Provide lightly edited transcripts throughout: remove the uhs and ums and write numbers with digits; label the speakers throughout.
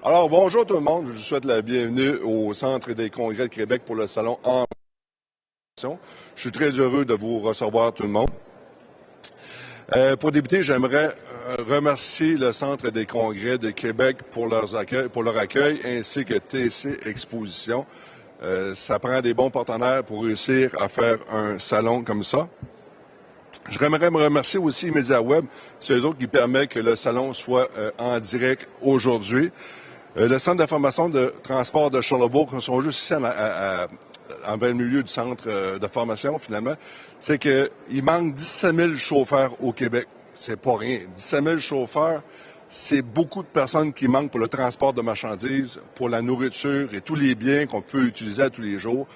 Speaker 1: Alors, bonjour tout le monde. Je vous souhaite la bienvenue au Centre des congrès de Québec pour le Salon en Action. Je suis très heureux de vous recevoir tout le monde. Pour débuter, j'aimerais remercier le Centre des congrès de Québec pour leur accueil ainsi que TC Exposition. Ça prend des bons partenaires pour réussir à faire un salon comme ça. J'aimerais me remercier aussi MediaWeb, c'est eux autres qui permettent que le salon soit en direct aujourd'hui. Le Centre d'information de transport de Charlebourg, qui sont juste ici en plein milieu du centre de formation, finalement, c'est qu'il manque 17 000 chauffeurs au Québec. C'est pas rien. 17 000 chauffeurs, c'est beaucoup de personnes qui manquent pour le transport de marchandises, pour la nourriture et tous les biens qu'on peut utiliser à tous les jours.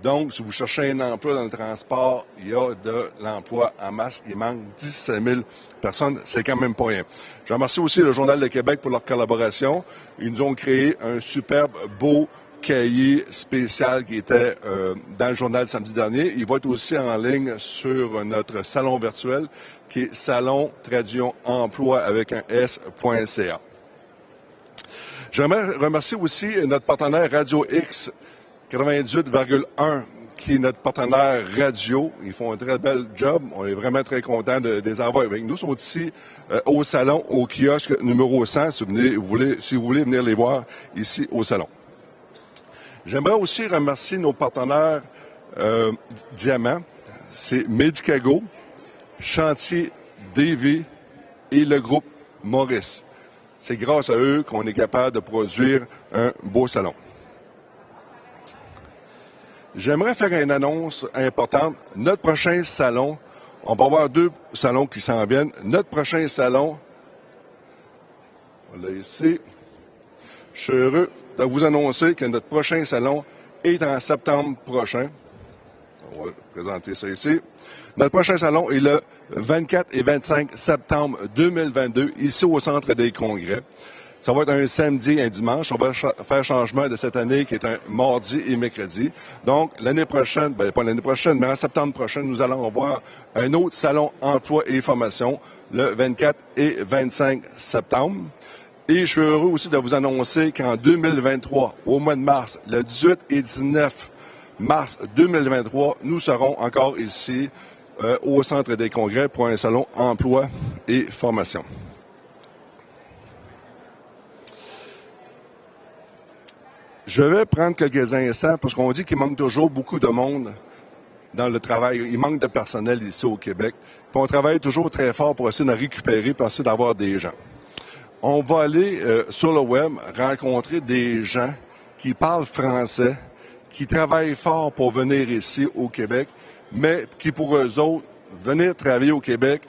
Speaker 1: Donc, si vous cherchez un emploi dans le transport, il y a de l'emploi en masse. Il manque 17 000 personnes. C'est quand même pas rien. Je remercie aussi le Journal de Québec pour leur collaboration. Ils nous ont créé un superbe, beau cahier spécial qui était dans le journal samedi dernier. Il va être aussi en ligne sur notre salon virtuel qui est salon traduction emploi avec un s.ca. J'aimerais remercier aussi notre partenaire Radio X 98,1 qui est notre partenaire radio. Ils font un très bel job. On est vraiment très contents de les avoir avec nous. Ils sont ici au salon, au kiosque numéro 100, si vous voulez venir les voir ici au salon. J'aimerais aussi remercier nos partenaires Diamant. C'est Medicago, Chantier Davy et le groupe Maurice. C'est grâce à eux qu'on est capable de produire un beau salon. J'aimerais faire une annonce importante. Notre prochain salon, on va avoir 2 salons qui s'en viennent. Notre prochain salon, voilà ici, je suis heureux de vous annoncer que notre prochain salon est en septembre prochain. On va présenter ça ici. Notre prochain salon est le 24 et 25 septembre 2022, ici au Centre des congrès. Ça va être un samedi et un dimanche. On va faire changement de cette année qui est un mardi et mercredi. Donc, l'année prochaine, pas l'année prochaine, mais en septembre prochain, nous allons avoir un autre salon emploi et formation le 24 et 25 septembre. Et je suis heureux aussi de vous annoncer qu'en 2023, au mois de mars, le 18 et 19 mars 2023, nous serons encore ici au Centre des congrès pour un salon emploi et formation. Je vais prendre quelques instants parce qu'on dit qu'il manque toujours beaucoup de monde dans le travail. Il manque de personnel ici au Québec. Puis on travaille toujours très fort pour essayer de récupérer, pour essayer d'avoir des gens. On va aller sur le web rencontrer des gens qui parlent français, qui travaillent fort pour venir ici au Québec, mais qui pour eux autres, venir travailler au Québec,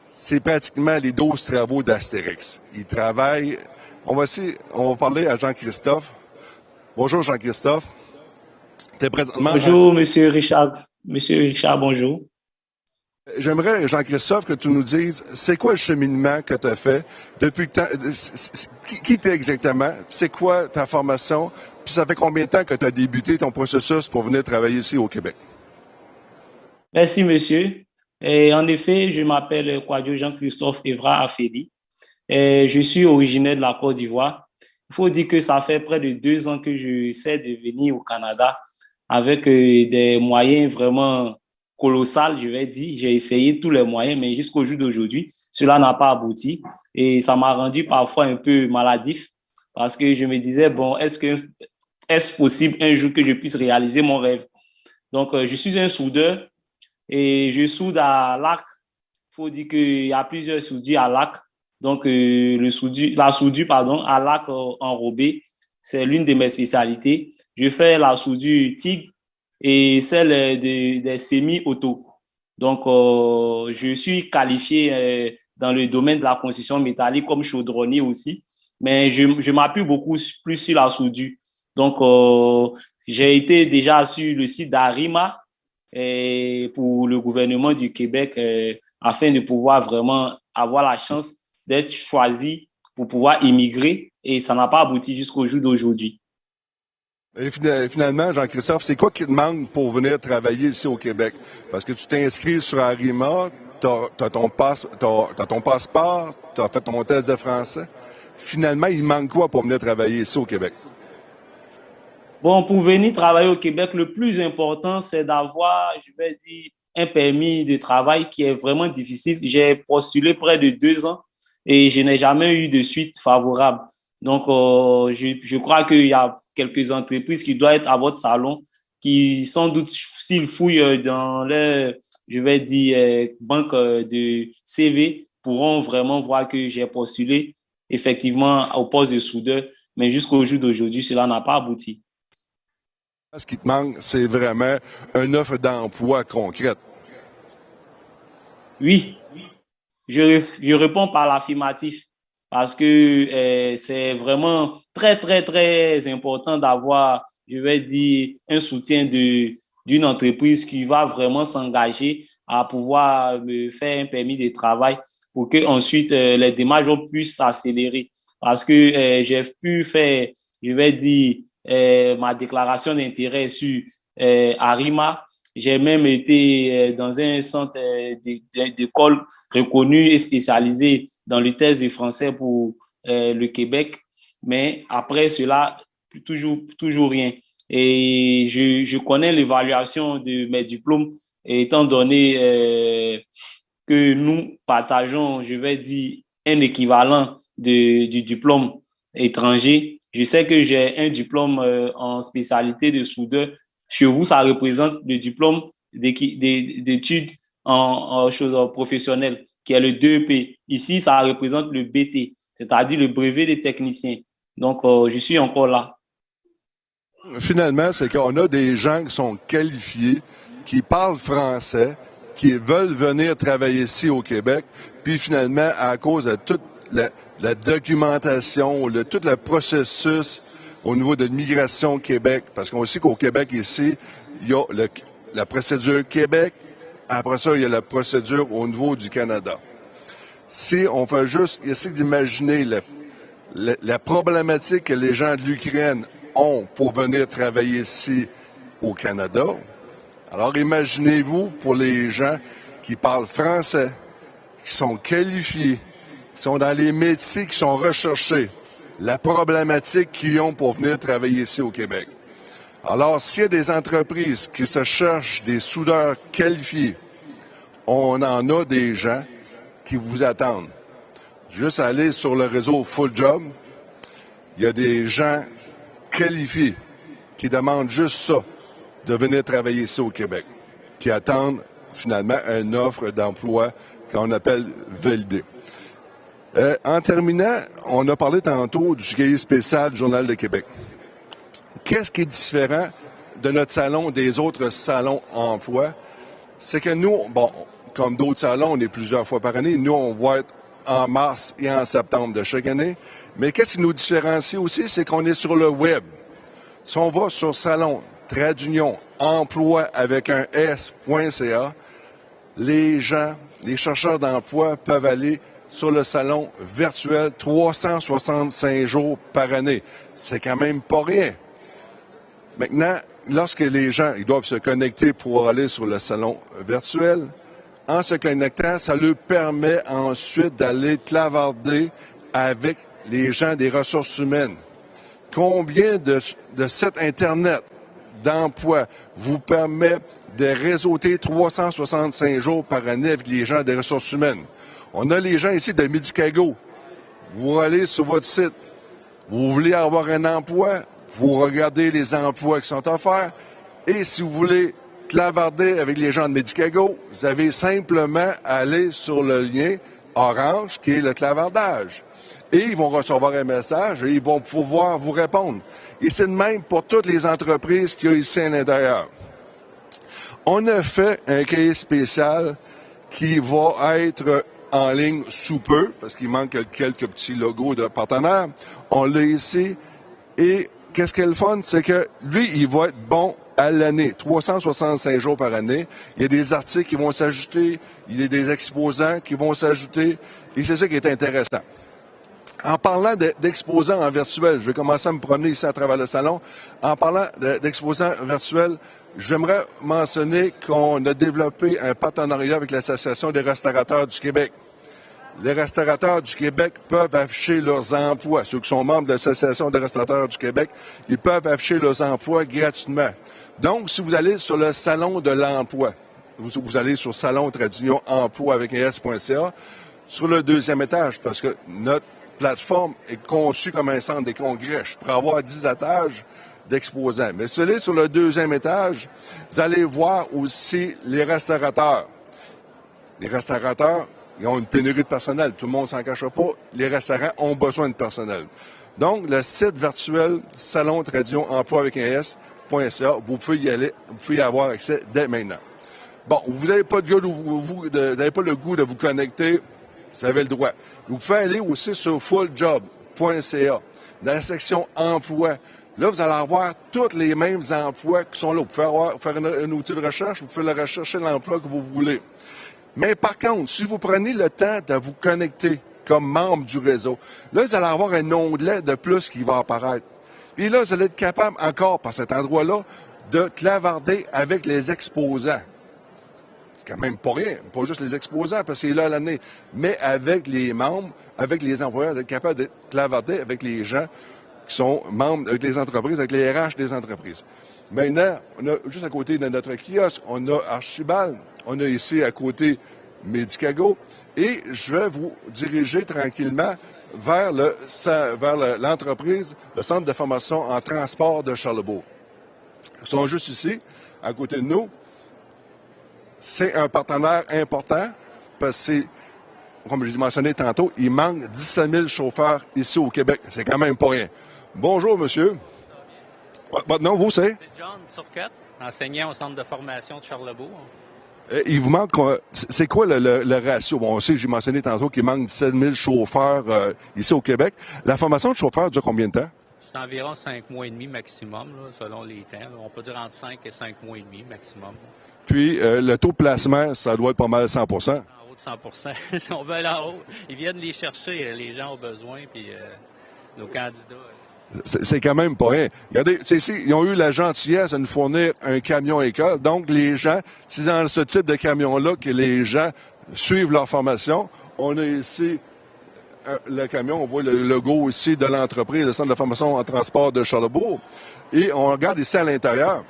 Speaker 1: c'est pratiquement les 12 travaux d'Astérix. Ils travaillent. On va parler à Jean-Christophe. Bonjour Jean-Christophe.
Speaker 2: Bonjour Monsieur Richard. Monsieur Richard, bonjour.
Speaker 1: J'aimerais, Jean-Christophe, que tu nous dises, c'est quoi le cheminement que tu as fait depuis que qui t'es exactement? C'est quoi ta formation? Puis ça fait combien de temps que tu as débuté ton processus pour venir travailler ici au Québec?
Speaker 2: Merci monsieur. Et en effet, je m'appelle Kouadio Jean-Christophe Evra Afedi. Et je suis originaire de la Côte d'Ivoire. Il faut dire que ça fait près de 2 ans que j'essaie de venir au Canada avec des moyens vraiment colossaux, je vais dire. J'ai essayé tous les moyens, mais jusqu'au jour d'aujourd'hui, cela n'a pas abouti. Et ça m'a rendu parfois un peu maladif parce que je me disais, bon, est-ce possible un jour que je puisse réaliser mon rêve? Donc, je suis un soudeur et je soude à lac. Il faut dire qu'il y a plusieurs soudures à lac. Donc, la soudure à lac enrobé, c'est l'une de mes spécialités. Je fais la soudure TIG et celle des semi-auto. Donc, je suis qualifié dans le domaine de la construction métallique comme chaudronnier aussi, mais je m'appuie beaucoup plus sur la soudure. Donc, j'ai été déjà sur le site d'Arima pour le gouvernement du Québec afin de pouvoir vraiment avoir la chance d'être choisi pour pouvoir immigrer et ça n'a pas abouti jusqu'au jour d'aujourd'hui.
Speaker 1: Et finalement, Jean-Christophe, c'est quoi qui te manque pour venir travailler ici au Québec? Parce que tu t'inscris sur Arima, tu as ton passeport, tu as fait ton test de français. finalement, il manque quoi pour venir travailler ici au Québec?
Speaker 2: Bon, pour venir travailler au Québec, le plus important, c'est d'avoir, je vais dire, un permis de travail qui est vraiment difficile. J'ai postulé près de 2 ans et je n'ai jamais eu de suite favorable. Donc, je crois qu'il y a quelques entreprises qui doivent être à votre salon, qui sans doute, s'ils fouillent dans leur, je vais dire, banque de CV, pourront vraiment voir que j'ai postulé effectivement au poste de soudeur, mais jusqu'au jour d'aujourd'hui, cela n'a pas abouti.
Speaker 1: Ce qui te manque, c'est vraiment une offre d'emploi concrète.
Speaker 2: Oui, je réponds par l'affirmatif parce que c'est vraiment très, très, très important d'avoir, je vais dire, un soutien d'une entreprise qui va vraiment s'engager à pouvoir me faire un permis de travail pour que ensuite les démarches puissent s'accélérer. Parce que j'ai pu faire, je vais dire, ma déclaration d'intérêt sur Arima. J'ai même été dans un centre d'école reconnu et spécialisé dans le test de français pour le Québec. Mais après cela, toujours rien. Et je connais l'évaluation de mes diplômes, étant donné que nous partageons, je vais dire, un équivalent du diplôme étranger. Je sais que j'ai un diplôme en spécialité de soudeur. Chez vous, ça représente le diplôme d'études en choses professionnelles, qui est le 2EP. Ici, ça représente le BT, c'est-à-dire le brevet des techniciens. Donc, je suis encore là.
Speaker 1: Finalement, c'est qu'on a des gens qui sont qualifiés, qui parlent français, qui veulent venir travailler ici au Québec, puis finalement, à cause de toute la documentation, tout le processus au niveau de l'immigration au Québec, parce qu'on sait qu'au Québec, ici, il y a la procédure Québec, après ça, il y a la procédure au niveau du Canada. Si on fait juste essayer d'imaginer la problématique que les gens de l'Ukraine ont pour venir travailler ici au Canada, alors imaginez-vous pour les gens qui parlent français, qui sont qualifiés, qui sont dans les métiers qui sont recherchés, la problématique qu'ils ont pour venir travailler ici au Québec. Alors, s'il y a des entreprises qui se cherchent des soudeurs qualifiés, on en a des gens qui vous attendent. Juste aller sur le réseau Full Job, il y a des gens qualifiés qui demandent juste ça, de venir travailler ici au Québec, qui attendent finalement une offre d'emploi qu'on appelle validée. En terminant, on a parlé tantôt du cahier spécial du Journal de Québec. Qu'est-ce qui est différent de notre salon des autres salons emploi? C'est que nous, bon, comme d'autres salons, on est plusieurs fois par année. Nous, on va être en mars et en septembre de chaque année. Mais qu'est-ce qui nous différencie aussi, c'est qu'on est sur le web. Si on va sur salon, trait d'union, emploi avec un S.ca, les gens, les chercheurs d'emploi peuvent aller sur le salon virtuel 365 jours par année. C'est quand même pas rien. Maintenant, lorsque les gens ils doivent se connecter pour aller sur le salon virtuel, en se connectant, ça leur permet ensuite d'aller clavarder avec les gens des ressources humaines. Combien de sites Internet d'emploi vous permet de réseauter 365 jours par année avec les gens des ressources humaines? On a les gens ici de Medicago. Vous allez sur votre site, vous voulez avoir un emploi, vous regardez les emplois qui sont offerts, et si vous voulez clavarder avec les gens de Medicago, vous avez simplement à aller sur le lien orange qui est le clavardage. Et ils vont recevoir un message et ils vont pouvoir vous répondre. Et c'est de même pour toutes les entreprises qu'il y a ici à l'intérieur. On a fait un cahier spécial qui va être en ligne sous peu, parce qu'il manque quelques petits logos de partenaires. On l'a ici. Et qu'est-ce qui est le fun? C'est que lui, il va être bon à l'année, 365 jours par année. Il y a des articles qui vont s'ajouter, il y a des exposants qui vont s'ajouter, et c'est ça qui est intéressant. En parlant d'exposants en virtuel, je vais commencer à me promener ici à travers le salon. En parlant d'exposants virtuels, j'aimerais mentionner qu'on a développé un partenariat avec l'Association des restaurateurs du Québec. les restaurateurs du Québec peuvent afficher leurs emplois. Ceux qui sont membres de l'Association des restaurateurs du Québec, ils peuvent afficher leurs emplois gratuitement. Donc, si vous allez sur le salon de l'emploi, vous allez sur salon-emploi avec un S.ca, sur le deuxième étage, parce que notre plateforme est conçue comme un centre des congrès. Je pourrais avoir 10 étages d'exposants. Mais si vous allez sur le deuxième étage, vous allez voir aussi les restaurateurs. Les restaurateurs, ils ont une pénurie de personnel. Tout le monde s'en cache pas. Les restaurants ont besoin de personnel. Donc, le site virtuel salon-emploi avec un S.ca, vous pouvez y aller, vous pouvez y avoir accès dès maintenant. Bon, vous n'avez pas, pas le goût de vous connecter, vous avez le droit. Vous pouvez aller aussi sur fulljob.ca, dans la section emploi. Là, vous allez avoir tous les mêmes emplois qui sont là. Vous pouvez faire un outil de recherche, vous pouvez rechercher l'emploi que vous voulez. Mais par contre, si vous prenez le temps de vous connecter comme membre du réseau, là, vous allez avoir un onglet de plus qui va apparaître. Puis là, vous allez être capable, encore par cet endroit-là, de clavarder avec les exposants. C'est quand même pas rien, pas juste les exposants, parce que c'est là l'année, mais avec les membres, avec les employeurs, d'être capable de clavarder avec les gens qui sont membres, avec les entreprises, avec les RH des entreprises. Maintenant, on a juste à côté de notre kiosque, on a Archibald, on a ici à côté Medicago, et je vais vous diriger tranquillement vers l'entreprise, le centre de formation en transport de Charlebourg. Ils sont juste ici, à côté de nous. C'est un partenaire important parce que, comme je l'ai mentionné tantôt, il manque 17 000 chauffeurs ici au Québec. C'est quand même pas rien. Bonjour, monsieur. Votre nom, vous, c'est?
Speaker 3: C'est John Turcotte, enseignant au centre de formation de Charlebourg.
Speaker 1: Il vous manque... C'est quoi le ratio? Bon, on sait, j'ai mentionné tantôt qu'il manque 17 000 chauffeurs ici au Québec. La formation de chauffeur dure combien de temps?
Speaker 3: C'est environ 5 mois et demi maximum, là, selon les temps. Là. On peut dire entre 5 et 5 mois et demi maximum.
Speaker 1: Puis, le taux de placement, ça doit être pas mal 100
Speaker 3: En haut de 100 Si on veut aller en haut, ils viennent les chercher, les gens ont besoin, puis nos candidats...
Speaker 1: C'est quand même pas rien. Regardez, ici, ils ont eu la gentillesse de nous fournir un camion école. Donc, les gens, c'est dans ce type de camion-là que les gens suivent leur formation. On a ici le camion, on voit le logo ici de l'entreprise, le centre de formation en transport de Charlebourg. Et on regarde ici à l'intérieur.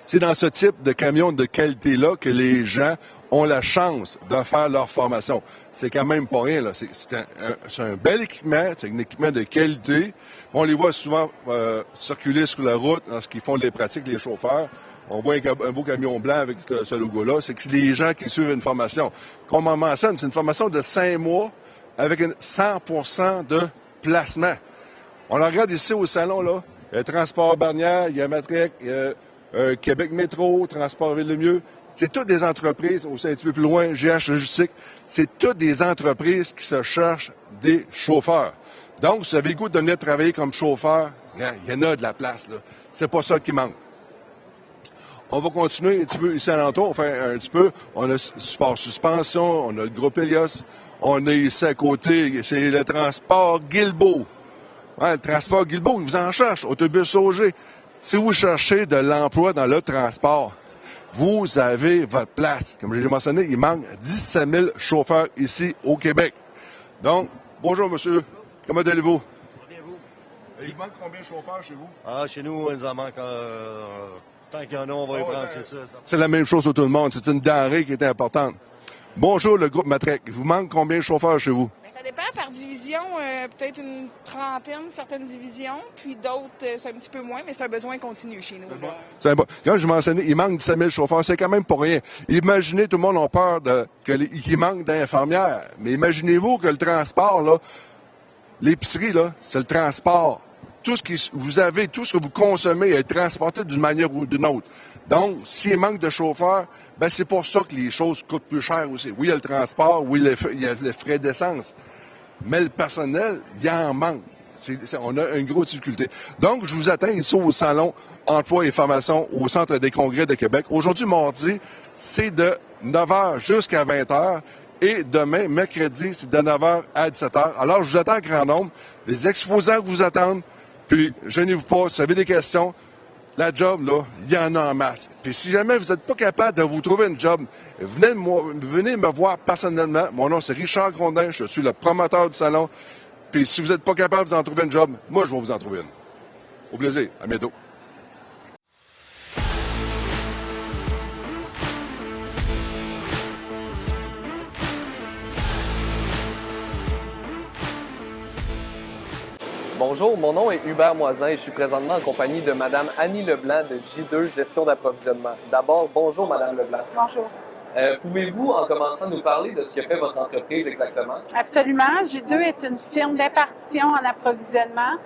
Speaker 1: C'est dans ce type de camion de qualité-là que les gens ont la chance de faire leur formation. C'est quand même pas rien, là. C'est un bel équipement, c'est un équipement de qualité. On les voit souvent circuler sur la route lorsqu'ils font des pratiques, les chauffeurs. On voit un beau camion blanc avec ce logo-là. C'est que c'est des gens qui suivent une formation. Comme on mentionne, c'est une formation de 5 mois avec 100% de placement. On la regarde ici au salon, là. Il y a Transport Barnière, il y a Matrec, il y a Québec Métro, Transport Ville-le-Mieux. C'est toutes des entreprises, aussi un petit peu plus loin, GH Logistique, c'est toutes des entreprises qui se cherchent des chauffeurs. Donc, si vous avez le goût de venir travailler comme chauffeur, il y en a de la place, là. C'est pas ça qui manque. On va continuer un petit peu ici à l'entour, on fait un petit peu, on a Sport Suspension, on a le groupe Elias, on a ici à côté, c'est le transport Guilbeault. Ouais, le transport Guilbeault, ils vous en cherchent, autobus Auger. Si vous cherchez de l'emploi dans le transport, vous avez votre place. Comme je l'ai mentionné, il manque 17 000 chauffeurs ici au Québec. Donc, bonjour monsieur, comment allez-vous?
Speaker 4: Bien vous?
Speaker 1: Il manque combien de chauffeurs chez vous?
Speaker 4: Ah, chez nous, il nous en manque. Tant qu'il y en a, on va y prendre, c'est ça.
Speaker 1: C'est la même chose pour tout le monde. C'est une denrée qui est importante. Bonjour, le groupe Matrec. Il vous manque combien de chauffeurs chez vous?
Speaker 5: Ça dépend par division, peut-être une trentaine, certaines divisions, puis d'autres, c'est un petit peu moins, mais c'est un besoin continu chez nous.
Speaker 1: Comme je mentionnais, il manque 17 000 chauffeurs, c'est quand même pas rien. Imaginez, tout le monde a peur qu'il manque d'infirmières, mais imaginez-vous que le transport, là, l'épicerie, là, c'est le transport. Tout ce que vous avez, tout ce que vous consommez est transporté d'une manière ou d'une autre. Donc, s'il manque de chauffeurs, ben c'est pour ça que les choses coûtent plus cher aussi. Oui, il y a le transport, oui, il y a les frais d'essence, mais le personnel, il y en manque. On a une grosse difficulté. Donc, je vous attends ici au Salon Emploi et Formation au Centre des Congrès de Québec. Aujourd'hui, mardi, c'est de 9h jusqu'à 20h. Et demain, mercredi, c'est de 9h à 17h. Alors, je vous attends en grand nombre. Les exposants vous attendent. Puis, gênez-vous pas, si vous avez des questions, La job, là, il y en a en masse. Puis si jamais vous n'êtes pas capable de vous trouver une job, venez me voir personnellement. Mon nom, c'est Richard Grondin. Je suis le promoteur du salon. Puis si vous n'êtes pas capable de vous en trouver une job, moi, je vais vous en trouver une. Au plaisir. À bientôt.
Speaker 6: Bonjour, mon nom est Hubert Moisin et je suis présentement en compagnie de Madame Annie Leblanc de J2 Gestion d'approvisionnement. D'abord, bonjour Madame Leblanc.
Speaker 5: Bonjour.
Speaker 6: Pouvez-vous, en commençant, nous parler de ce que fait votre entreprise exactement?
Speaker 7: Absolument. J2 est une firme d'impartition en approvisionnement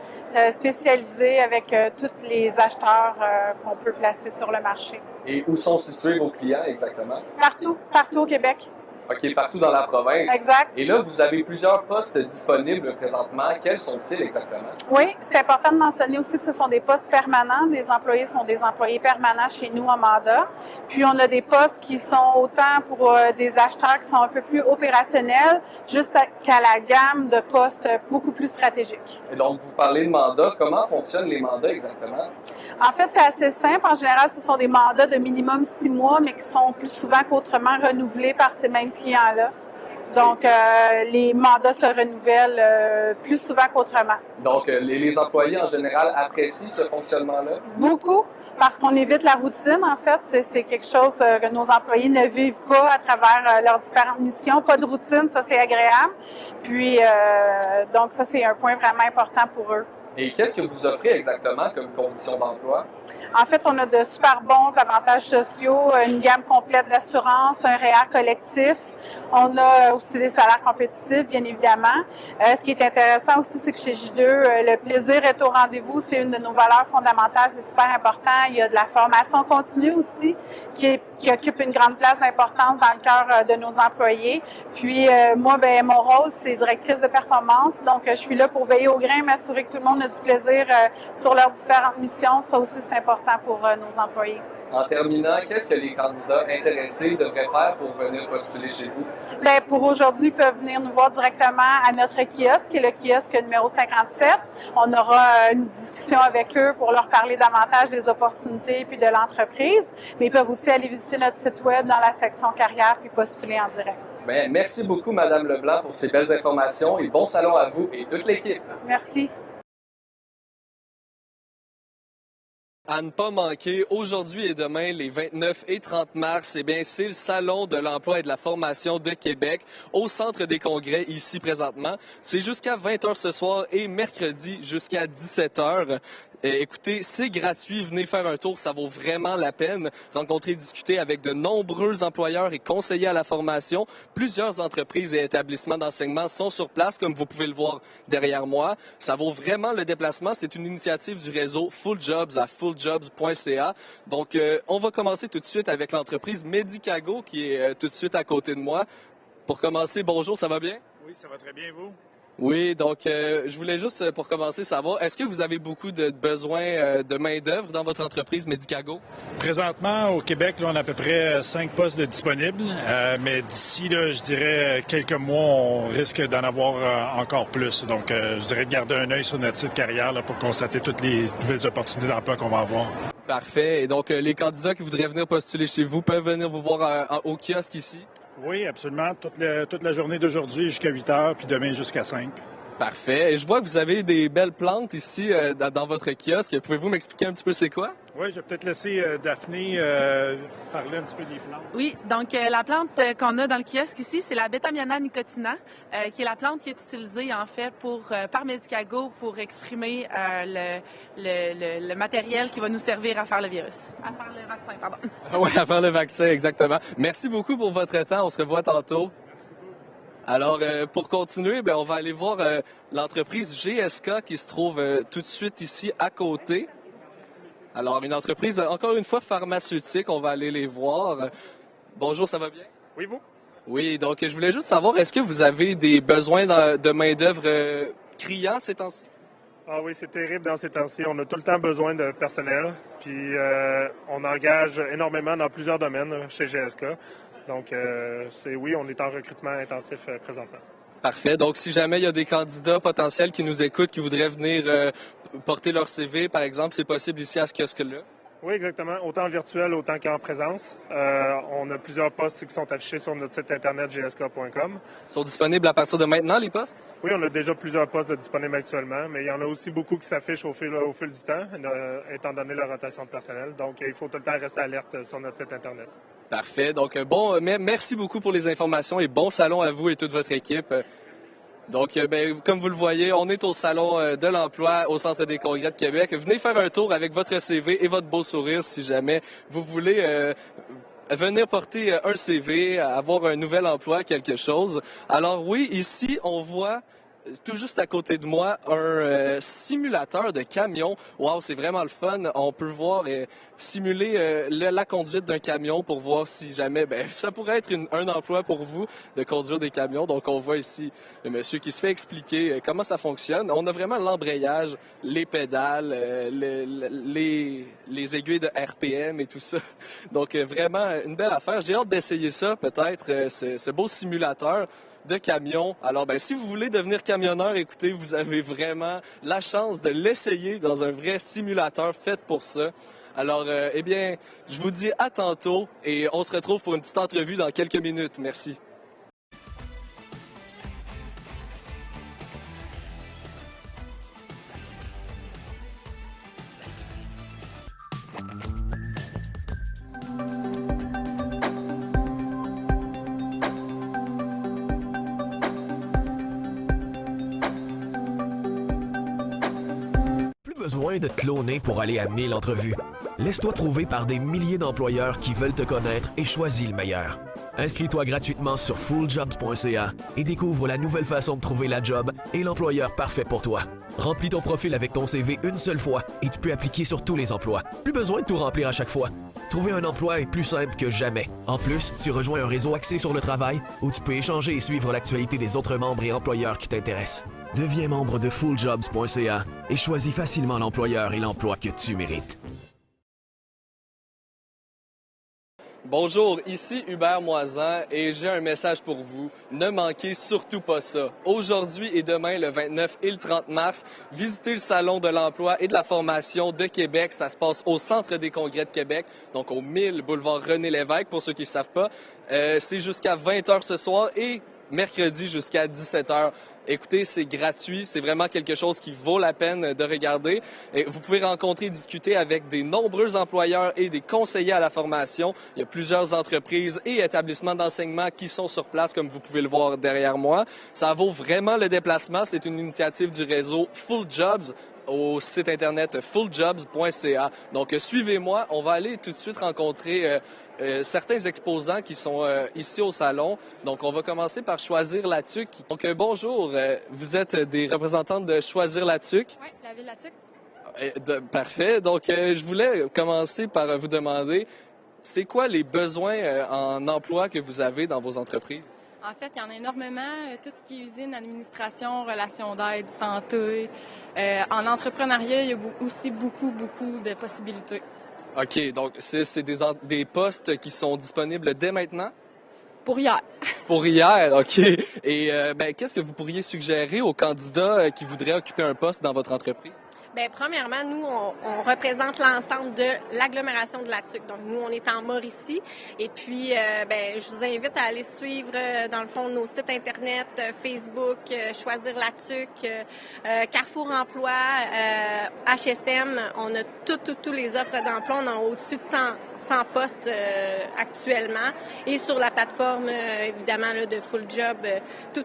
Speaker 7: spécialisée avec tous les acheteurs qu'on peut placer sur le marché.
Speaker 6: Et où sont situés vos clients exactement?
Speaker 7: Partout au Québec.
Speaker 6: OK, partout dans la province.
Speaker 7: Exact.
Speaker 6: Et là, vous avez plusieurs postes disponibles présentement. Quels sont-ils exactement?
Speaker 7: Oui, c'est important de mentionner aussi que ce sont des postes permanents. Les employés sont des employés permanents chez nous en mandat. Puis, on a des postes qui sont autant pour des acheteurs qui sont un peu plus opérationnels, jusqu'à la gamme de postes beaucoup plus stratégiques.
Speaker 6: Et donc, vous parlez de mandats. Comment fonctionnent les mandats exactement?
Speaker 7: En fait, c'est assez simple. En général, ce sont des mandats de minimum 6 mois, mais qui sont plus souvent qu'autrement renouvelés par ces mêmes clients-là. Donc, les mandats se renouvellent plus souvent qu'autrement.
Speaker 6: Donc, les employés en général apprécient ce fonctionnement-là?
Speaker 7: Beaucoup, parce qu'on évite la routine, en fait. C'est quelque chose que nos employés ne vivent pas à travers leurs différentes missions. Pas de routine, ça, c'est agréable. Puis, donc, ça, c'est un point vraiment important pour eux.
Speaker 6: Et qu'est-ce que vous offrez exactement comme conditions d'emploi?
Speaker 7: En fait, on a de super bons avantages sociaux, une gamme complète d'assurance, un REER collectif. On a aussi des salaires compétitifs, bien évidemment. Ce qui est intéressant aussi, c'est que chez J2, le plaisir est au rendez-vous. C'est une de nos valeurs fondamentales, c'est super important. Il y a de la formation continue aussi qui occupe une grande place d'importance dans le cœur de nos employés. Puis moi, mon rôle, c'est directrice de performance. Donc, je suis là pour veiller au grain, m'assurer que tout le monde a du plaisir sur leurs différentes missions. Ça aussi, c'est important pour nos employés.
Speaker 6: En terminant, qu'est-ce que les candidats intéressés devraient faire pour venir postuler chez vous?
Speaker 7: Bien, pour aujourd'hui, ils peuvent venir nous voir directement à notre kiosque, qui est le kiosque numéro 57. On aura une discussion avec eux pour leur parler davantage des opportunités puis de l'entreprise. Mais ils peuvent aussi aller visiter notre site web dans la section carrière puis postuler en direct.
Speaker 6: Bien, merci beaucoup, Madame Leblanc, pour ces belles informations et bon salon à vous et toute l'équipe.
Speaker 7: Merci.
Speaker 6: À ne pas manquer, aujourd'hui et demain, les 29 et 30 mars, c'est le Salon de l'emploi et de la formation de Québec au Centre des congrès, ici présentement. C'est jusqu'à 20h ce soir et mercredi jusqu'à 17h. Écoutez, c'est gratuit, venez faire un tour, ça vaut vraiment la peine. Rencontrer, discuter avec de nombreux employeurs et conseillers à la formation. Plusieurs entreprises et établissements d'enseignement sont sur place, comme vous pouvez le voir derrière moi. Ça vaut vraiment le déplacement. C'est une initiative du réseau Full Jobs à fulljobs.ca. Donc, on va commencer tout de suite avec l'entreprise Medicago qui est tout de suite à côté de moi. Pour commencer, bonjour, ça va bien?
Speaker 8: Oui, ça va très bien, vous?
Speaker 6: Oui, donc je voulais juste, pour commencer, savoir, est-ce que vous avez beaucoup de besoins de main-d'œuvre dans votre entreprise Medicago?
Speaker 8: Présentement, au Québec, là, on a à peu près 5 postes de disponibles, mais d'ici, là, je dirais, quelques mois, on risque d'en avoir encore plus. Donc, je dirais de garder un œil sur notre site carrière là, pour constater toutes les nouvelles opportunités d'emploi qu'on va avoir.
Speaker 6: Parfait. Et donc, les candidats qui voudraient venir postuler chez vous peuvent venir vous voir au kiosque ici?
Speaker 8: Oui, absolument. Toute la journée d'aujourd'hui jusqu'à 8 heures, puis demain jusqu'à 5.
Speaker 6: Parfait. Et je vois que vous avez des belles plantes ici dans votre kiosque. Pouvez-vous m'expliquer un petit peu c'est quoi?
Speaker 8: Oui, je vais peut-être laisser Daphné parler un petit peu des plantes.
Speaker 9: Oui, donc la plante qu'on a dans le kiosque ici, c'est la Betamiana nicotina, qui est la plante qui est utilisée en fait par Medicago pour exprimer le matériel qui va nous servir à faire le virus, à faire le vaccin, pardon.
Speaker 6: Oui, à faire le vaccin, exactement. Merci beaucoup pour votre temps. On se revoit tantôt. Alors, pour continuer, on va aller voir l'entreprise GSK qui se trouve tout de suite ici à côté. Alors, une entreprise, encore une fois, pharmaceutique. On va aller les voir. Bonjour, ça va bien?
Speaker 8: Oui, vous?
Speaker 6: Oui, donc je voulais juste savoir, est-ce que vous avez des besoins de main-d'œuvre criants ces temps-ci?
Speaker 10: Ah oui, c'est terrible dans ces temps-ci. On a tout le temps besoin de personnel. Puis, on engage énormément dans plusieurs domaines chez GSK. Donc, oui, on est en recrutement intensif présentement.
Speaker 6: Parfait. Donc, si jamais il y a des candidats potentiels qui nous écoutent, qui voudraient venir porter leur CV, par exemple, c'est possible ici à ce kiosque-là?
Speaker 10: Oui, exactement. Autant en virtuel, autant qu'en présence. On a plusieurs postes qui sont affichés sur notre site internet gsk.com.
Speaker 6: Ils sont disponibles à partir de maintenant, les postes?
Speaker 10: Oui, on a déjà plusieurs postes disponibles actuellement, mais il y en a aussi beaucoup qui s'affichent au fil du temps, étant donné la rotation de personnel. Donc, il faut tout le temps rester alerte sur notre site internet.
Speaker 6: Parfait. Donc, merci beaucoup pour les informations et bon salon à vous et toute votre équipe. Donc, comme vous le voyez, on est au Salon de l'Emploi au Centre des Congrès de Québec. Venez faire un tour avec votre CV et votre beau sourire si jamais vous voulez venir porter un CV, avoir un nouvel emploi, quelque chose. Alors oui, ici, on voit tout juste à côté de moi un simulateur de camion. Wow, c'est vraiment le fun. On peut voir simuler la conduite d'un camion pour voir si jamais ça pourrait être un emploi pour vous de conduire des camions. Donc on voit ici le monsieur qui se fait expliquer comment ça fonctionne. On a vraiment l'embrayage, les pédales, les aiguilles de RPM et tout ça. Donc vraiment une belle affaire. J'ai hâte d'essayer ça peut-être, ce beau simulateur de camion. Alors, si vous voulez devenir camionneur, écoutez, vous avez vraiment la chance de l'essayer dans un vrai simulateur fait pour ça. Alors, je vous dis à tantôt et on se retrouve pour une petite entrevue dans quelques minutes. Merci.
Speaker 11: Besoin de te cloner pour aller à 1000 entrevues. Laisse-toi trouver par des milliers d'employeurs qui veulent te connaître et choisis le meilleur. Inscris-toi gratuitement sur fulljobs.ca et découvre la nouvelle façon de trouver la job et l'employeur parfait pour toi. Remplis ton profil avec ton CV une seule fois et tu peux appliquer sur tous les emplois. Plus besoin de tout remplir à chaque fois. Trouver un emploi est plus simple que jamais. En plus, tu rejoins un réseau axé sur le travail où tu peux échanger et suivre l'actualité des autres membres et employeurs qui t'intéressent. Deviens membre de fulljobs.ca et choisis facilement l'employeur et l'emploi que tu mérites.
Speaker 6: Bonjour, ici Hubert Moisan et j'ai un message pour vous. Ne manquez surtout pas ça. Aujourd'hui et demain, le 29 et le 30 mars, visitez le Salon de l'Emploi et de la Formation de Québec. Ça se passe au Centre des Congrès de Québec, donc au 1000 boulevard René-Lévesque, pour ceux qui ne savent pas. C'est jusqu'à 20h ce soir et mercredi jusqu'à 17h. Écoutez, c'est gratuit, c'est vraiment quelque chose qui vaut la peine de regarder. Et vous pouvez rencontrer et discuter avec des nombreux employeurs et des conseillers à la formation. Il y a plusieurs entreprises et établissements d'enseignement qui sont sur place, comme vous pouvez le voir derrière moi. Ça vaut vraiment le déplacement. C'est une initiative du réseau Full Jobs au site internet fulljobs.ca. Donc, suivez-moi. On va aller tout de suite rencontrer certains exposants qui sont ici au salon. Donc, on va commencer par Choisir la TUC. Donc, bonjour. Vous êtes des représentantes de Choisir la TUC?
Speaker 12: Oui, la ville de la TUC.
Speaker 6: Parfait. Donc, je voulais commencer par vous demander, c'est quoi les besoins en emploi que vous avez dans vos entreprises?
Speaker 12: En fait, il y en a énormément. Tout ce qui est usine, administration, relations d'aide, santé. En entrepreneuriat, il y a aussi beaucoup de possibilités.
Speaker 6: OK. Donc, c'est des postes qui sont disponibles dès maintenant?
Speaker 12: Pour hier.
Speaker 6: Pour hier, OK. Et qu'est-ce que vous pourriez suggérer aux candidats qui voudraient occuper un poste dans votre entreprise?
Speaker 13: Bien, premièrement, nous, on représente l'ensemble de l'agglomération de la TUC. Donc, nous, on est en Mauricie. Et puis, je vous invite à aller suivre, dans le fond, nos sites Internet, Facebook, Choisir la TUC, Carrefour Emploi, HSM. On a toutes les offres d'emploi. On a au-dessus de 100 postes actuellement. Et sur la plateforme, évidemment, là, de Full Job, tout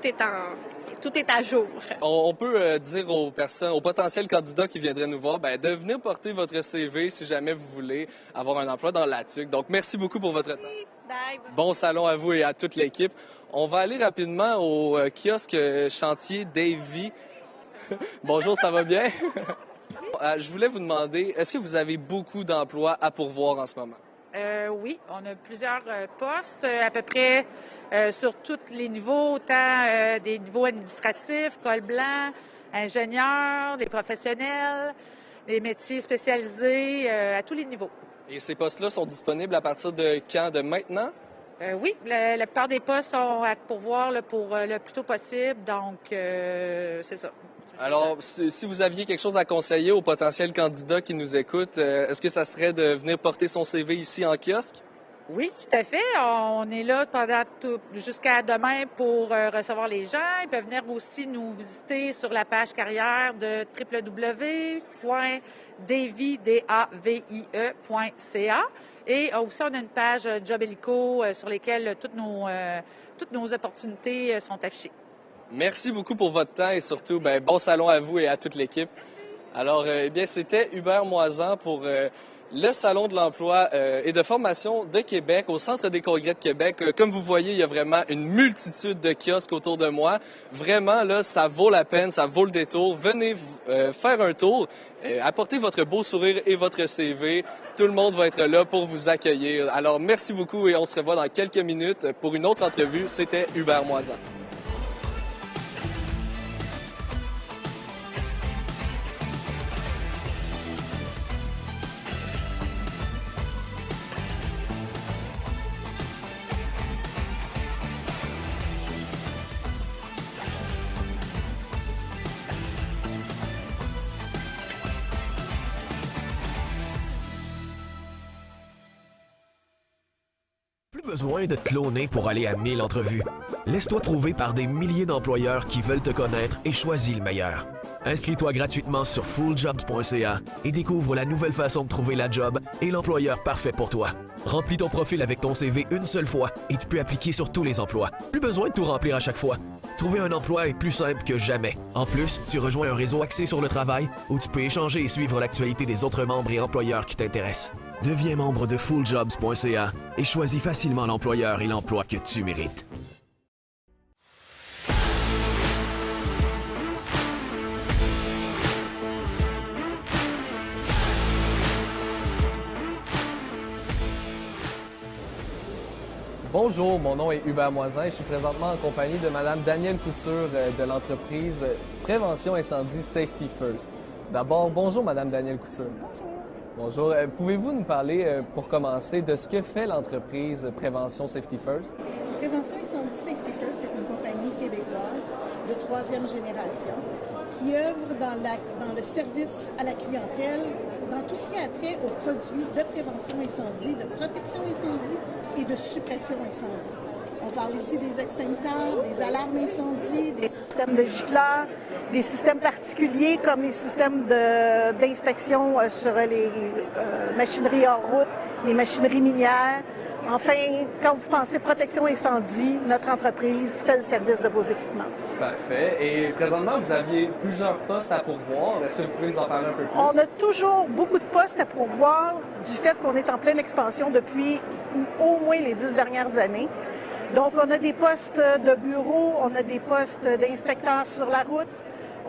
Speaker 13: est à jour.
Speaker 6: On peut dire aux potentiels candidats qui viendraient nous voir, de venir porter votre CV si jamais vous voulez avoir un emploi dans la TUC. Donc, merci beaucoup pour votre temps.
Speaker 13: Bye.
Speaker 6: Bon salon à vous et à toute l'équipe. On va aller rapidement au kiosque chantier Davy. Bonjour, ça va bien? Je voulais vous demander, est-ce que vous avez beaucoup d'emplois à pourvoir en ce moment?
Speaker 14: Oui, on a plusieurs postes, à peu près sur tous les niveaux, autant des niveaux administratifs, col blanc, ingénieurs, des professionnels, des métiers spécialisés, à tous les niveaux.
Speaker 6: Et ces postes-là sont disponibles à partir de quand? De maintenant?
Speaker 14: Oui, la plupart des postes sont à pourvoir là, pour le plus tôt possible, donc c'est ça.
Speaker 6: Alors, si vous aviez quelque chose à conseiller aux potentiels candidats qui nous écoutent, est-ce que ça serait de venir porter son CV ici en kiosque?
Speaker 14: Oui, tout à fait. On est là jusqu'à demain pour recevoir les gens. Ils peuvent venir aussi nous visiter sur la page carrière de www.davie.ca. Et aussi, on a une page Job Hélico sur laquelle toutes nos opportunités sont affichées.
Speaker 6: Merci beaucoup pour votre temps et surtout, bon salon à vous et à toute l'équipe. Alors, c'était Hubert Moisan pour le Salon de l'emploi et de formation de Québec au Centre des congrès de Québec. Comme vous voyez, il y a vraiment une multitude de kiosques autour de moi. Vraiment, là, ça vaut la peine, ça vaut le détour. Venez faire un tour, apportez votre beau sourire et votre CV. Tout le monde va être là pour vous accueillir. Alors, merci beaucoup et on se revoit dans quelques minutes pour une autre entrevue. C'était Hubert Moisan.
Speaker 11: Besoin de te cloner pour aller à 1000 entrevues. Laisse-toi trouver par des milliers d'employeurs qui veulent te connaître et choisis le meilleur. Inscris-toi gratuitement sur fulljobs.ca et découvre la nouvelle façon de trouver la job et l'employeur parfait pour toi. Remplis ton profil avec ton CV une seule fois et tu peux appliquer sur tous les emplois. Plus besoin de tout remplir à chaque fois. Trouver un emploi est plus simple que jamais. En plus, tu rejoins un réseau axé sur le travail où tu peux échanger et suivre l'actualité des autres membres et employeurs qui t'intéressent. Deviens membre de fulljobs.ca et choisis facilement l'employeur et l'emploi que tu mérites.
Speaker 6: Bonjour, mon nom est Hubert Moisan et je suis présentement en compagnie de Mme Danielle Couture de l'entreprise Prévention Incendie Safety First. D'abord, bonjour Mme Danielle Couture. Bonjour. Pouvez-vous nous parler, pour commencer, de ce que fait l'entreprise Prévention Safety First?
Speaker 15: Prévention Incendie Safety First, c'est une compagnie québécoise de 3e génération qui œuvre dans le service à la clientèle, dans tout ce qui a trait aux produits de prévention incendie, de protection incendie et de suppression incendie. On parle ici des extincteurs, des alarmes incendie, des systèmes de gicleurs, des systèmes particuliers comme les systèmes d'inspection sur les machineries hors route, les machineries minières. Enfin, quand vous pensez protection incendie, notre entreprise fait le service de vos équipements.
Speaker 6: Parfait. Et présentement, vous aviez plusieurs postes à pourvoir. Est-ce que vous pouvez nous en parler un peu plus?
Speaker 15: On a toujours beaucoup de postes à pourvoir du fait qu'on est en pleine expansion depuis au moins les 10 dernières années. Donc, on a des postes de bureau, on a des postes d'inspecteurs sur la route,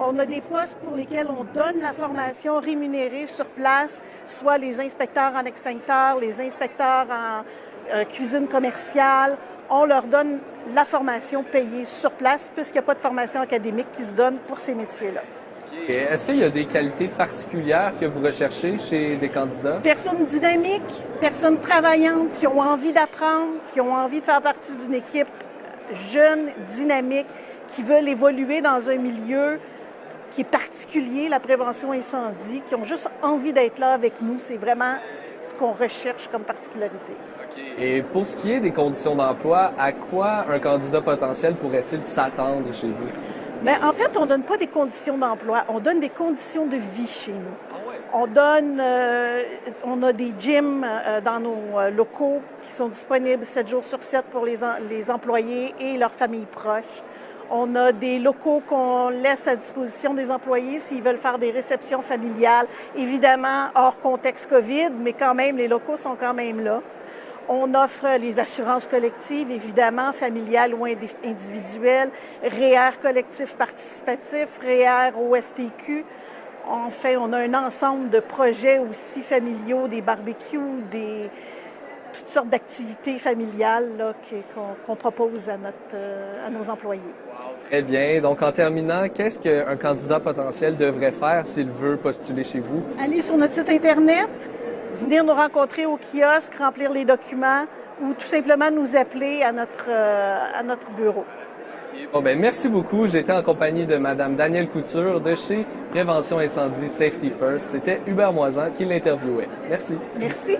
Speaker 15: on a des postes pour lesquels on donne la formation rémunérée sur place, soit les inspecteurs en extincteur, les inspecteurs en cuisine commerciale. On leur donne la formation payée sur place puisqu'il n'y a pas de formation académique qui se donne pour ces métiers-là.
Speaker 6: Et est-ce qu'il y a des qualités particulières que vous recherchez chez des candidats?
Speaker 15: Personnes dynamiques, personnes travaillantes qui ont envie d'apprendre, qui ont envie de faire partie d'une équipe jeune, dynamique, qui veulent évoluer dans un milieu qui est particulier, la prévention incendie, qui ont juste envie d'être là avec nous. C'est vraiment ce qu'on recherche comme particularité.
Speaker 6: Et pour ce qui est des conditions d'emploi, à quoi un candidat potentiel pourrait-il s'attendre chez vous?
Speaker 15: Bien, en fait, on ne donne pas des conditions d'emploi, on donne des conditions de vie chez nous.
Speaker 6: Ah ouais.
Speaker 15: On a des gyms dans nos locaux qui sont disponibles 7 jours sur 7 pour les employés et leurs familles proches. On a des locaux qu'on laisse à disposition des employés s'ils veulent faire des réceptions familiales, évidemment hors contexte COVID, mais quand même, les locaux sont quand même là. On offre les assurances collectives, évidemment, familiales ou individuelles, REER collectif participatif, REER au FTQ. Enfin, on a un ensemble de projets aussi familiaux, des barbecues, toutes sortes d'activités familiales là, qu'on propose à nos employés.
Speaker 6: Wow, très bien. Donc, en terminant, qu'est-ce qu'un candidat potentiel devrait faire s'il veut postuler chez vous?
Speaker 15: Allez sur notre site Internet, venir nous rencontrer au kiosque, remplir les documents ou tout simplement nous appeler à notre bureau.
Speaker 6: Bon, ben, merci beaucoup. J'étais en compagnie de Mme Danielle Couture de chez Prévention Incendie Safety First. C'était Hubert Moisan qui l'interviewait. Merci.
Speaker 15: Merci.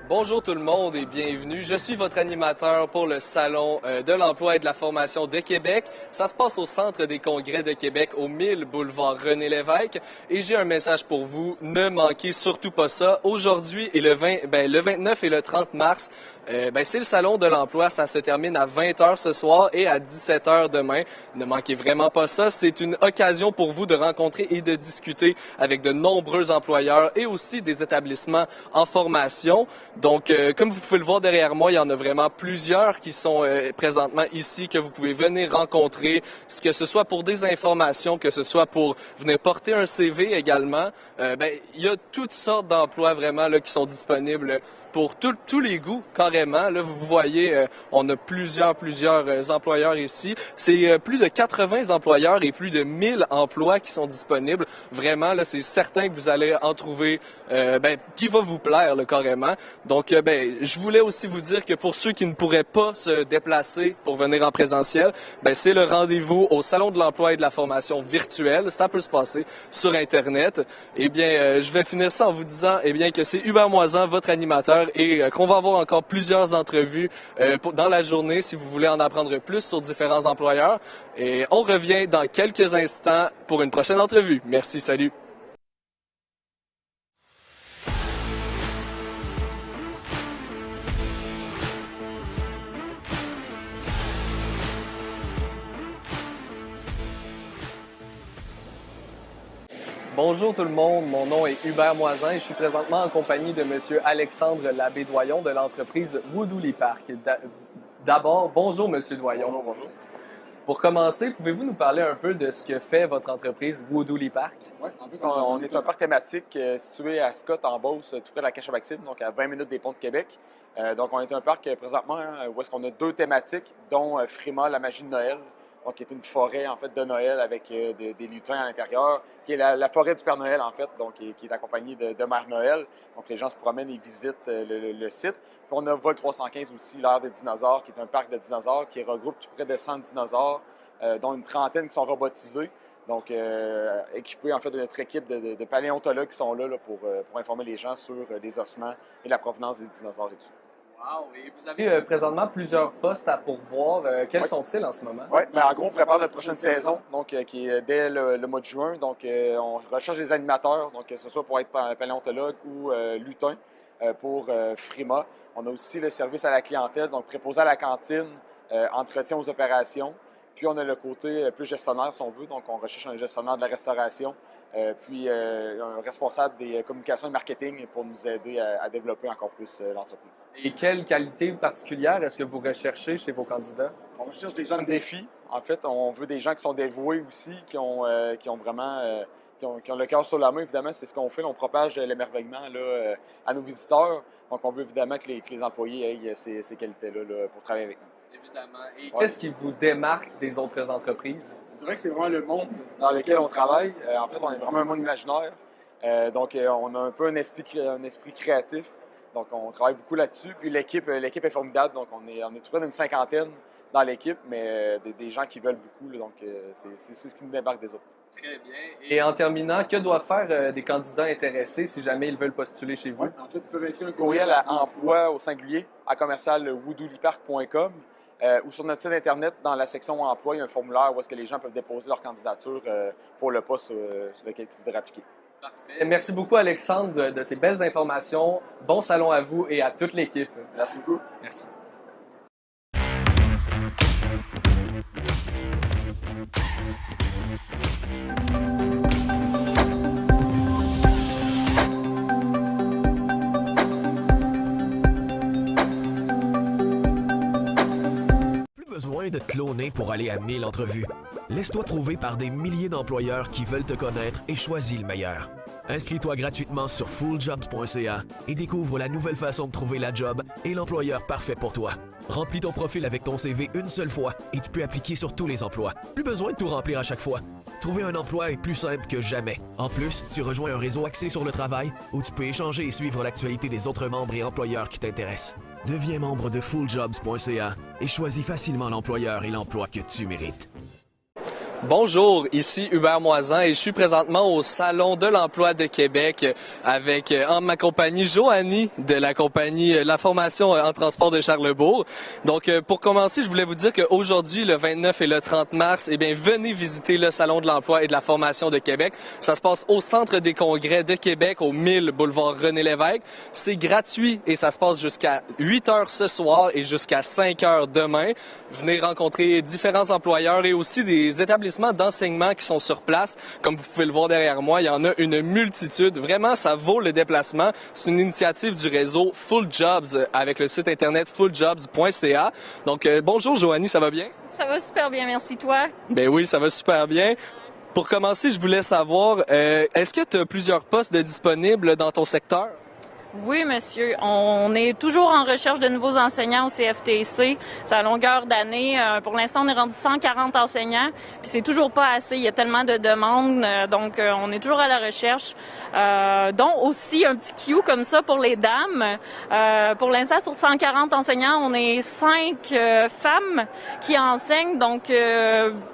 Speaker 6: Bonjour tout le monde et bienvenue. Je suis votre animateur pour le Salon de l'emploi et de la formation de Québec. Ça se passe au Centre des congrès de Québec, au 1000 boulevard René-Lévesque. Et j'ai un message pour vous. Ne manquez surtout pas ça. Aujourd'hui et le 29 et le 30 mars, c'est le Salon de l'emploi. Ça se termine à 20h ce soir et à 17h demain. Ne manquez vraiment pas ça. C'est une occasion pour vous de rencontrer et de discuter avec de nombreux employeurs et aussi des établissements en formation. Donc, comme vous pouvez le voir derrière moi, il y en a vraiment plusieurs qui sont présentement ici, que vous pouvez venir rencontrer, que ce soit pour des informations, que ce soit pour venir porter un CV également. Il y a toutes sortes d'emplois vraiment là, qui sont disponibles pour tous les goûts, carrément. Là, vous voyez, on a plusieurs employeurs ici. C'est plus de 80 employeurs et plus de 1000 emplois qui sont disponibles. Vraiment, là, c'est certain que vous allez en trouver qui va vous plaire, là, carrément. Donc, je voulais aussi vous dire que pour ceux qui ne pourraient pas se déplacer pour venir en présentiel, c'est le rendez-vous au Salon de l'emploi et de la formation virtuelle. Ça peut se passer sur Internet. Eh bien, je vais finir ça en vous disant que c'est Hubert Moisan, votre animateur, et qu'on va avoir encore plusieurs entrevues dans la journée si vous voulez en apprendre plus sur différents employeurs. Et on revient dans quelques instants pour une prochaine entrevue. Merci, salut! Bonjour tout le monde, mon nom est Hubert Moisan et je suis présentement en compagnie de M. Alexandre Labbé-Doyon de l'entreprise Woodouli Park. D'abord, bonjour M. Doyon.
Speaker 16: Bonjour, bonjour.
Speaker 6: Pour commencer, pouvez-vous nous parler un peu de ce que fait votre entreprise Woodouli Park?
Speaker 16: Oui, en fait, on est un parc thématique situé à Scott, en Beauce, tout près de la Cache-Maxime, donc à 20 minutes des ponts de Québec. Donc, on est un parc présentement où est-ce qu'on a 2 thématiques, dont Frima, la magie de Noël, donc qui est une forêt en fait de Noël avec des lutins à l'intérieur, qui est la forêt du Père Noël en fait, donc qui est accompagnée de Mère Noël. Donc les gens se promènent et visitent le site. Puis on a Vol 315 aussi, l'ère des dinosaures, qui est un parc de dinosaures qui regroupe tout près de 100 dinosaures, dont une trentaine qui sont robotisés. Donc équipés en fait de notre équipe de paléontologues qui sont là pour informer les gens sur les ossements et la provenance des dinosaures et tout.
Speaker 6: Wow! Et vous avez présentement plusieurs postes à pourvoir. Quels sont-ils en ce moment?
Speaker 16: Oui, mais en gros, on prépare notre prochaine saison, donc qui est dès le mois de juin. Donc, on recherche des animateurs, donc que ce soit pour être paléontologue ou lutin pour Frima. On a aussi le service à la clientèle, donc préposé à la cantine, entretien aux opérations. Puis, on a le côté plus gestionnaire, si on veut. Donc, on recherche un gestionnaire de la restauration, puis un responsable des communications et marketing pour nous aider à développer encore plus l'entreprise.
Speaker 6: Et quelles qualités particulières est-ce que vous recherchez chez vos candidats?
Speaker 16: On recherche des gens de défi. En fait, on veut des gens qui sont dévoués aussi, qui ont vraiment qui ont le cœur sur la main. Évidemment, c'est ce qu'on fait. On propage l'émerveillement à nos visiteurs. Donc, on veut évidemment que les employés aient ces qualités-là pour travailler avec nous.
Speaker 6: Évidemment. Et qu'est-ce qui vous démarque des autres entreprises?
Speaker 16: Je dirais que c'est vraiment le monde dans lequel on travaille. En fait, on est vraiment un monde imaginaire. Donc, on a un peu un esprit créatif. Donc, on travaille beaucoup là-dessus. Puis, l'équipe est formidable. Donc, on est tout près d'une 50aine dans l'équipe, mais des gens qui veulent beaucoup. Là, donc, c'est ce qui nous démarque des autres.
Speaker 6: Très bien. Et en terminant, que doivent faire des candidats intéressés si jamais ils veulent postuler chez vous?
Speaker 16: Ouais, en fait, ils peuvent écrire un courriel à emploi au singulier à commercial.woodoulipark.com ou sur notre site Internet, dans la section emploi, il y a un formulaire où est-ce que les gens peuvent déposer leur candidature pour le poste sur lequel ils voudraient appliquer.
Speaker 6: Parfait. Merci beaucoup, Alexandre, de ces belles informations. Bon salon à vous et à toute l'équipe.
Speaker 16: Merci beaucoup.
Speaker 6: Merci.
Speaker 11: Besoin de te cloner pour aller à 1000 entrevues. Laisse-toi trouver par des milliers d'employeurs qui veulent te connaître et choisis le meilleur. Inscris-toi gratuitement sur fulljobs.ca et découvre la nouvelle façon de trouver la job et l'employeur parfait pour toi. Remplis ton profil avec ton CV une seule fois et tu peux appliquer sur tous les emplois. Plus besoin de tout remplir à chaque fois. Trouver un emploi est plus simple que jamais. En plus, tu rejoins un réseau axé sur le travail où tu peux échanger et suivre l'actualité des autres membres et employeurs qui t'intéressent. Deviens membre de fulljobs.ca et choisis facilement l'employeur et l'emploi que tu mérites.
Speaker 6: Bonjour, ici Hubert Moisan et je suis présentement au Salon de l'emploi de Québec avec en ma compagnie Joanie de la compagnie La Formation en transport de Charlesbourg. Donc pour commencer, je voulais vous dire qu'aujourd'hui, le 29 et le 30 mars, eh bien venez visiter le Salon de l'emploi et de la formation de Québec. Ça se passe au Centre des congrès de Québec au 1000 boulevard René-Lévesque. C'est gratuit et ça se passe jusqu'à 8 heures ce soir et jusqu'à 5 heures demain. Venez rencontrer différents employeurs et aussi des établissements d'enseignement qui sont sur place. Comme vous pouvez le voir derrière moi, il y en a une multitude. Vraiment, ça vaut le déplacement. C'est une initiative du réseau Full Jobs avec le site internet fulljobs.ca. Donc, bonjour Joanie, ça va bien?
Speaker 12: Ça va super bien, merci. Toi?
Speaker 6: Ben oui, ça va super bien. Pour commencer, je voulais savoir, est-ce que tu as plusieurs postes de disponibles dans ton secteur?
Speaker 12: Oui, monsieur. On est toujours en recherche de nouveaux enseignants au CFTC. C'est à longueur d'année. Pour l'instant, on est rendu 140 enseignants. Puis c'est toujours pas assez. Il y a tellement de demandes. Donc, on est toujours à la recherche. Donc, aussi un petit cue comme ça pour les dames. Pour l'instant, sur 140 enseignants, on est 5 femmes qui enseignent. Donc,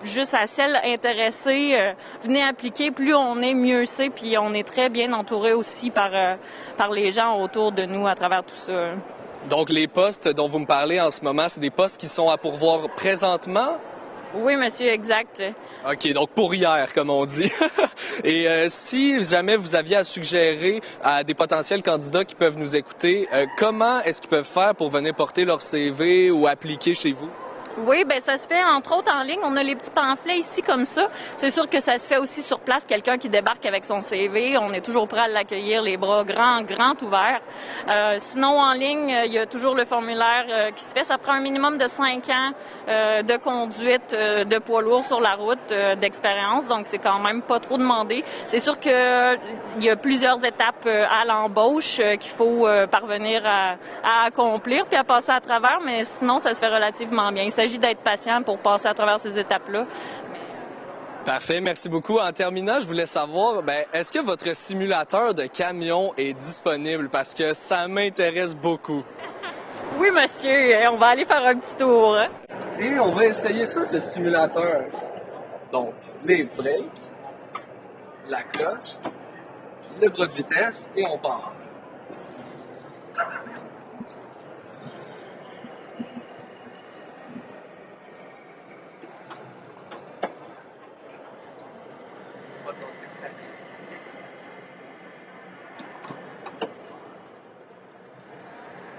Speaker 12: juste à celles intéressées, venez appliquer. Plus on est, mieux c'est. Puis on est très bien entouré aussi par les gens autour de nous à travers tout ça.
Speaker 6: Donc, les postes dont vous me parlez en ce moment, c'est des postes qui sont à pourvoir présentement?
Speaker 12: Oui, monsieur, exact.
Speaker 6: OK, donc pour hier, comme on dit. Et si jamais vous aviez à suggérer à des potentiels candidats qui peuvent nous écouter, comment est-ce qu'ils peuvent faire pour venir porter leur CV ou appliquer chez vous?
Speaker 12: Oui, ben ça se fait entre autres en ligne. On a les petits pamphlets ici comme ça. C'est sûr que ça se fait aussi sur place. Quelqu'un qui débarque avec son CV, on est toujours prêt à l'accueillir, les bras grands ouverts. Sinon, en ligne, il y a toujours le formulaire qui se fait. Ça prend un minimum de 5 ans de conduite de poids lourd sur la route, d'expérience. Donc, c'est quand même pas trop demandé. C'est sûr que il y a plusieurs étapes à l'embauche qu'il faut parvenir à accomplir puis à passer à travers, mais sinon, ça se fait relativement bien. Il s'agit d'être patient pour passer à travers ces étapes-là.
Speaker 6: Parfait, merci beaucoup. En terminant, je voulais savoir, est-ce que votre simulateur de camion est disponible? Parce que ça m'intéresse beaucoup.
Speaker 12: Oui, monsieur. On va aller faire un petit tour.
Speaker 6: Et on va essayer ça, ce simulateur. Donc, les breaks, la cloche, le bras de vitesse et on part.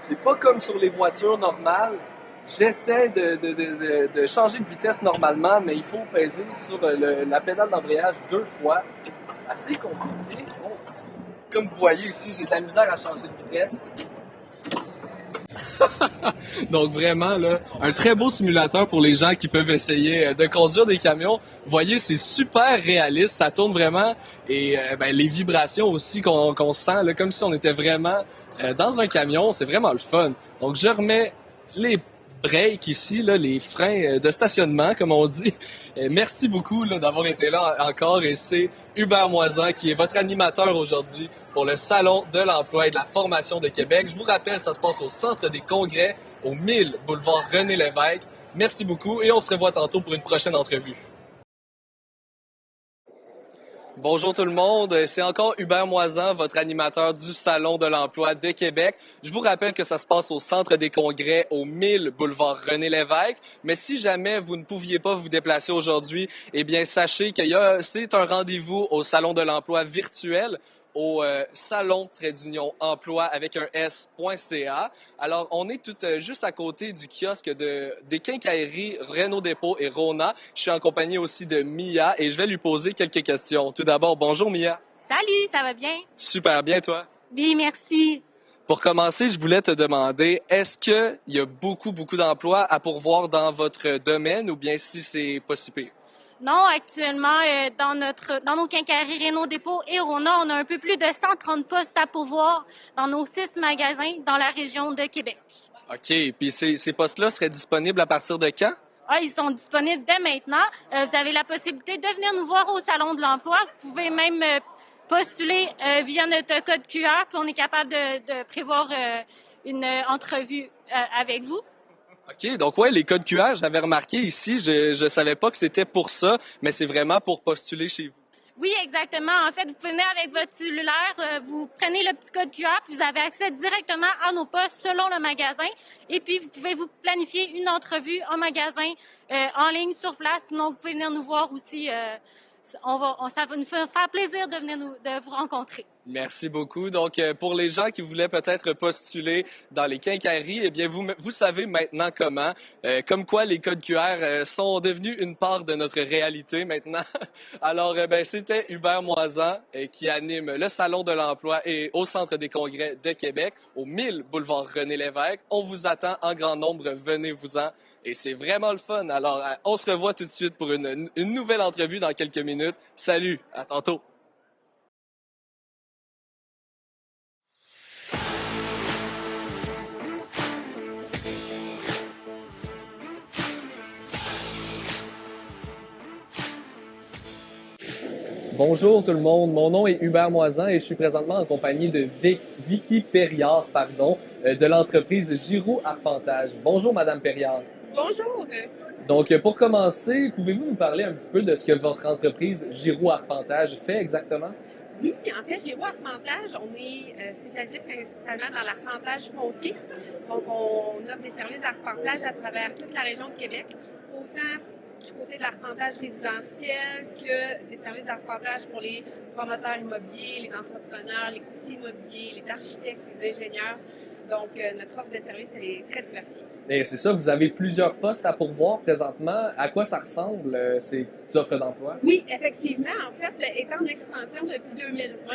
Speaker 6: C'est pas comme sur les voitures normales. J'essaie de changer de vitesse normalement, mais il faut peser sur la pédale d'embrayage 2 fois. Assez compliqué. Bon. Comme vous voyez ici, j'ai de la misère à changer de vitesse. Donc vraiment, là, un très beau simulateur pour les gens qui peuvent essayer de conduire des camions. Vous voyez, c'est super réaliste, ça tourne vraiment. Et les vibrations aussi qu'on sent, là, comme si on était vraiment dans un camion, c'est vraiment le fun. Donc je remets les breaks ici, là, les freins de stationnement, comme on dit. Merci beaucoup là, d'avoir été là encore et c'est Hubert Moisan qui est votre animateur aujourd'hui pour le Salon de l'emploi et de la formation de Québec. Je vous rappelle, ça se passe au Centre des congrès, au 1000 boulevard René-Lévesque. Merci beaucoup et on se revoit tantôt pour une prochaine entrevue. Bonjour tout le monde, c'est encore Hubert Moisan, votre animateur du Salon de l'emploi de Québec. Je vous rappelle que ça se passe au Centre des congrès au 1000 boulevard René-Lévesque. Mais si jamais vous ne pouviez pas vous déplacer aujourd'hui, eh bien sachez que c'est un rendez-vous au Salon de l'emploi virtuel au salon-emploi avec un S.ca. Alors, on est juste à côté du kiosque des quincailleries Renault Dépôt et Rona. Je suis en compagnie aussi de Mia et je vais lui poser quelques questions. Tout d'abord, bonjour Mia.
Speaker 17: Salut, ça va bien?
Speaker 6: Super bien, toi?
Speaker 17: Bien, merci.
Speaker 6: Pour commencer, je voulais te demander, est-ce qu'il y a beaucoup d'emplois à pourvoir dans votre domaine ou bien si c'est pas si pire?
Speaker 17: Non, actuellement, dans nos quincailleries Renault Dépôt et Rona, on a un peu plus de 130 postes à pourvoir dans nos 6 magasins dans la région de Québec.
Speaker 6: OK. Puis ces postes-là seraient disponibles à partir de quand?
Speaker 17: Ils sont disponibles dès maintenant. Vous avez la possibilité de venir nous voir au Salon de l'emploi. Vous pouvez même postuler via notre code QR, puis on est capable de prévoir une entrevue avec vous.
Speaker 6: OK, donc ouais, les codes QR, j'avais remarqué ici, je savais pas que c'était pour ça, mais c'est vraiment pour postuler chez vous.
Speaker 17: Oui, exactement. En fait, vous venez avec votre cellulaire, vous prenez le petit code QR, puis vous avez accès directement à nos postes selon le magasin. Et puis, vous pouvez vous planifier une entrevue en magasin, en ligne, sur place. Sinon, vous pouvez venir nous voir aussi. Ça va nous faire plaisir de vous rencontrer.
Speaker 6: Merci beaucoup. Donc, pour les gens qui voulaient peut-être postuler dans les quincailleries, eh bien, vous savez maintenant comment. Comme quoi, les codes QR sont devenus une part de notre réalité maintenant. Alors, c'était Hubert Moisan qui anime le Salon de l'Emploi et au Centre des Congrès de Québec, au 1000 boulevard René-Lévesque. On vous attend en grand nombre. Venez-vous-en. Et c'est vraiment le fun. Alors, on se revoit tout de suite pour une nouvelle entrevue dans quelques minutes. Salut, à tantôt. Bonjour tout le monde, mon nom est Hubert Moisan et je suis présentement en compagnie de Vicky Perriard, de l'entreprise Giroux Arpentage. Bonjour Madame Perriard.
Speaker 13: Bonjour.
Speaker 6: Donc pour commencer, pouvez-vous nous parler un petit peu de ce que votre entreprise Giroux Arpentage fait exactement?
Speaker 13: Oui, en fait, Giroux Arpentage, on est spécialisé principalement dans l'arpentage foncier. Donc on offre des services d'arpentage à travers toute la région de Québec, autant du côté de l'arpentage résidentiel que des services d'arpentage pour les promoteurs immobiliers, les entrepreneurs, les courtiers immobiliers, les architectes, les ingénieurs. Donc, notre offre de services, elle est très diversifiée.
Speaker 6: Et c'est ça, vous avez plusieurs postes à pourvoir présentement. À quoi ça ressemble, ces offres d'emploi?
Speaker 13: Oui, effectivement. En fait, étant en expansion depuis 2020,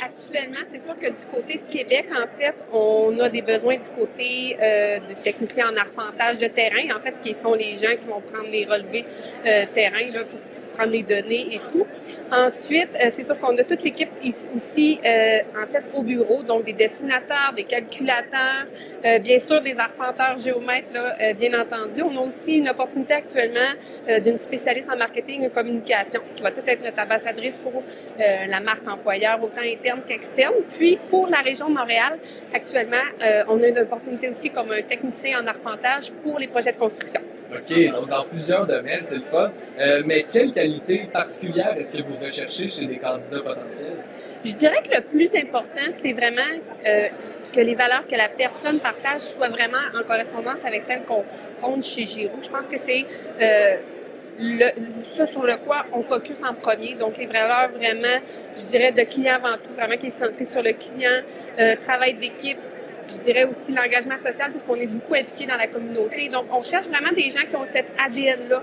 Speaker 13: actuellement, c'est sûr que du côté de Québec, en fait, on a des besoins du côté de techniciens en arpentage de terrain, en fait, qui sont les gens qui vont prendre les relevés terrain là, pour prendre les données et tout. Ensuite, c'est sûr qu'on a toute l'équipe aussi, en fait, au bureau, donc des dessinateurs, des calculateurs, bien sûr des arpenteurs géomètres, là, bien entendu. On a aussi une opportunité actuellement d'une spécialiste en marketing et communication qui va tout être notre ambassadrice pour la marque employeur, autant interne qu'externe. Puis, pour la région de Montréal, actuellement, on a une opportunité aussi comme un technicien en arpentage pour les projets de construction.
Speaker 6: OK, donc dans plusieurs domaines, c'est le fun. Mais quelle qualité particulière est-ce que vous recherchez chez des candidats potentiels?
Speaker 13: Je dirais que le plus important, c'est vraiment que les valeurs que la personne partage soient vraiment en correspondance avec celles qu'on prône chez Giroux. Je pense que c'est ça sur le quoi on focus en premier. Donc, les valeurs vraiment, je dirais, de client avant tout, vraiment qui est centré sur le client, travail d'équipe. Je dirais aussi l'engagement social, puisqu'on est beaucoup impliqué dans la communauté. Donc, on cherche vraiment des gens qui ont cet ADN-là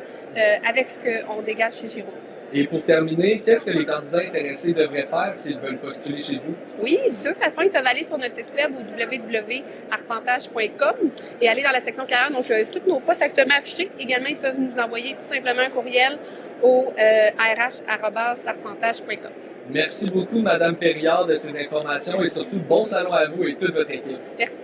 Speaker 13: avec ce qu'on dégage chez Giroux.
Speaker 6: Et pour terminer, qu'est-ce que les candidats intéressés devraient faire s'ils veulent postuler chez vous?
Speaker 13: Oui, de deux façons. Ils peuvent aller sur notre site web au www.arpentage.com et aller dans la section carrière. Donc, tous nos postes actuellement affichés. Également, ils peuvent nous envoyer tout simplement un courriel au rh@arpentage.com.
Speaker 6: Merci beaucoup, Madame Perriard, de ces informations et surtout, bon salon à vous et toute votre équipe.
Speaker 13: Merci.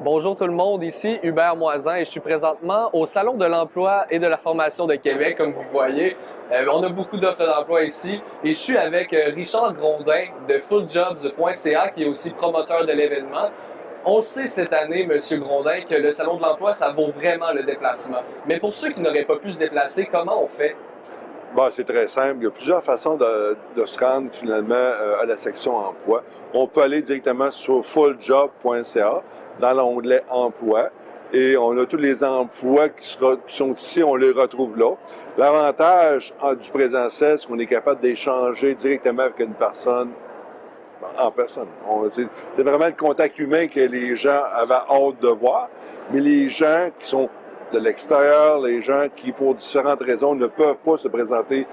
Speaker 6: Bonjour tout le monde, ici Hubert Moisan et je suis présentement au Salon de l'Emploi et de la Formation de Québec, comme vous voyez. On a beaucoup d'offres d'emploi ici et je suis avec Richard Grondin de fulljobs.ca qui est aussi promoteur de l'événement. On sait cette année, M. Grondin, que le Salon de l'Emploi, ça vaut vraiment le déplacement. Mais pour ceux qui n'auraient pas pu se déplacer, comment on fait?
Speaker 1: Bon, c'est très simple. Il y a plusieurs façons de se rendre finalement à la section emploi. On peut aller directement sur fulljobs.ca dans l'onglet emploi et on a tous les emplois qui sont ici, on les retrouve là. L'avantage du présentiel, c'est qu'on est capable d'échanger directement avec une personne en personne. C'est vraiment le contact humain que les gens avaient hâte de voir, mais les gens qui sont de l'extérieur, les gens qui, pour différentes raisons, ne peuvent pas se présenter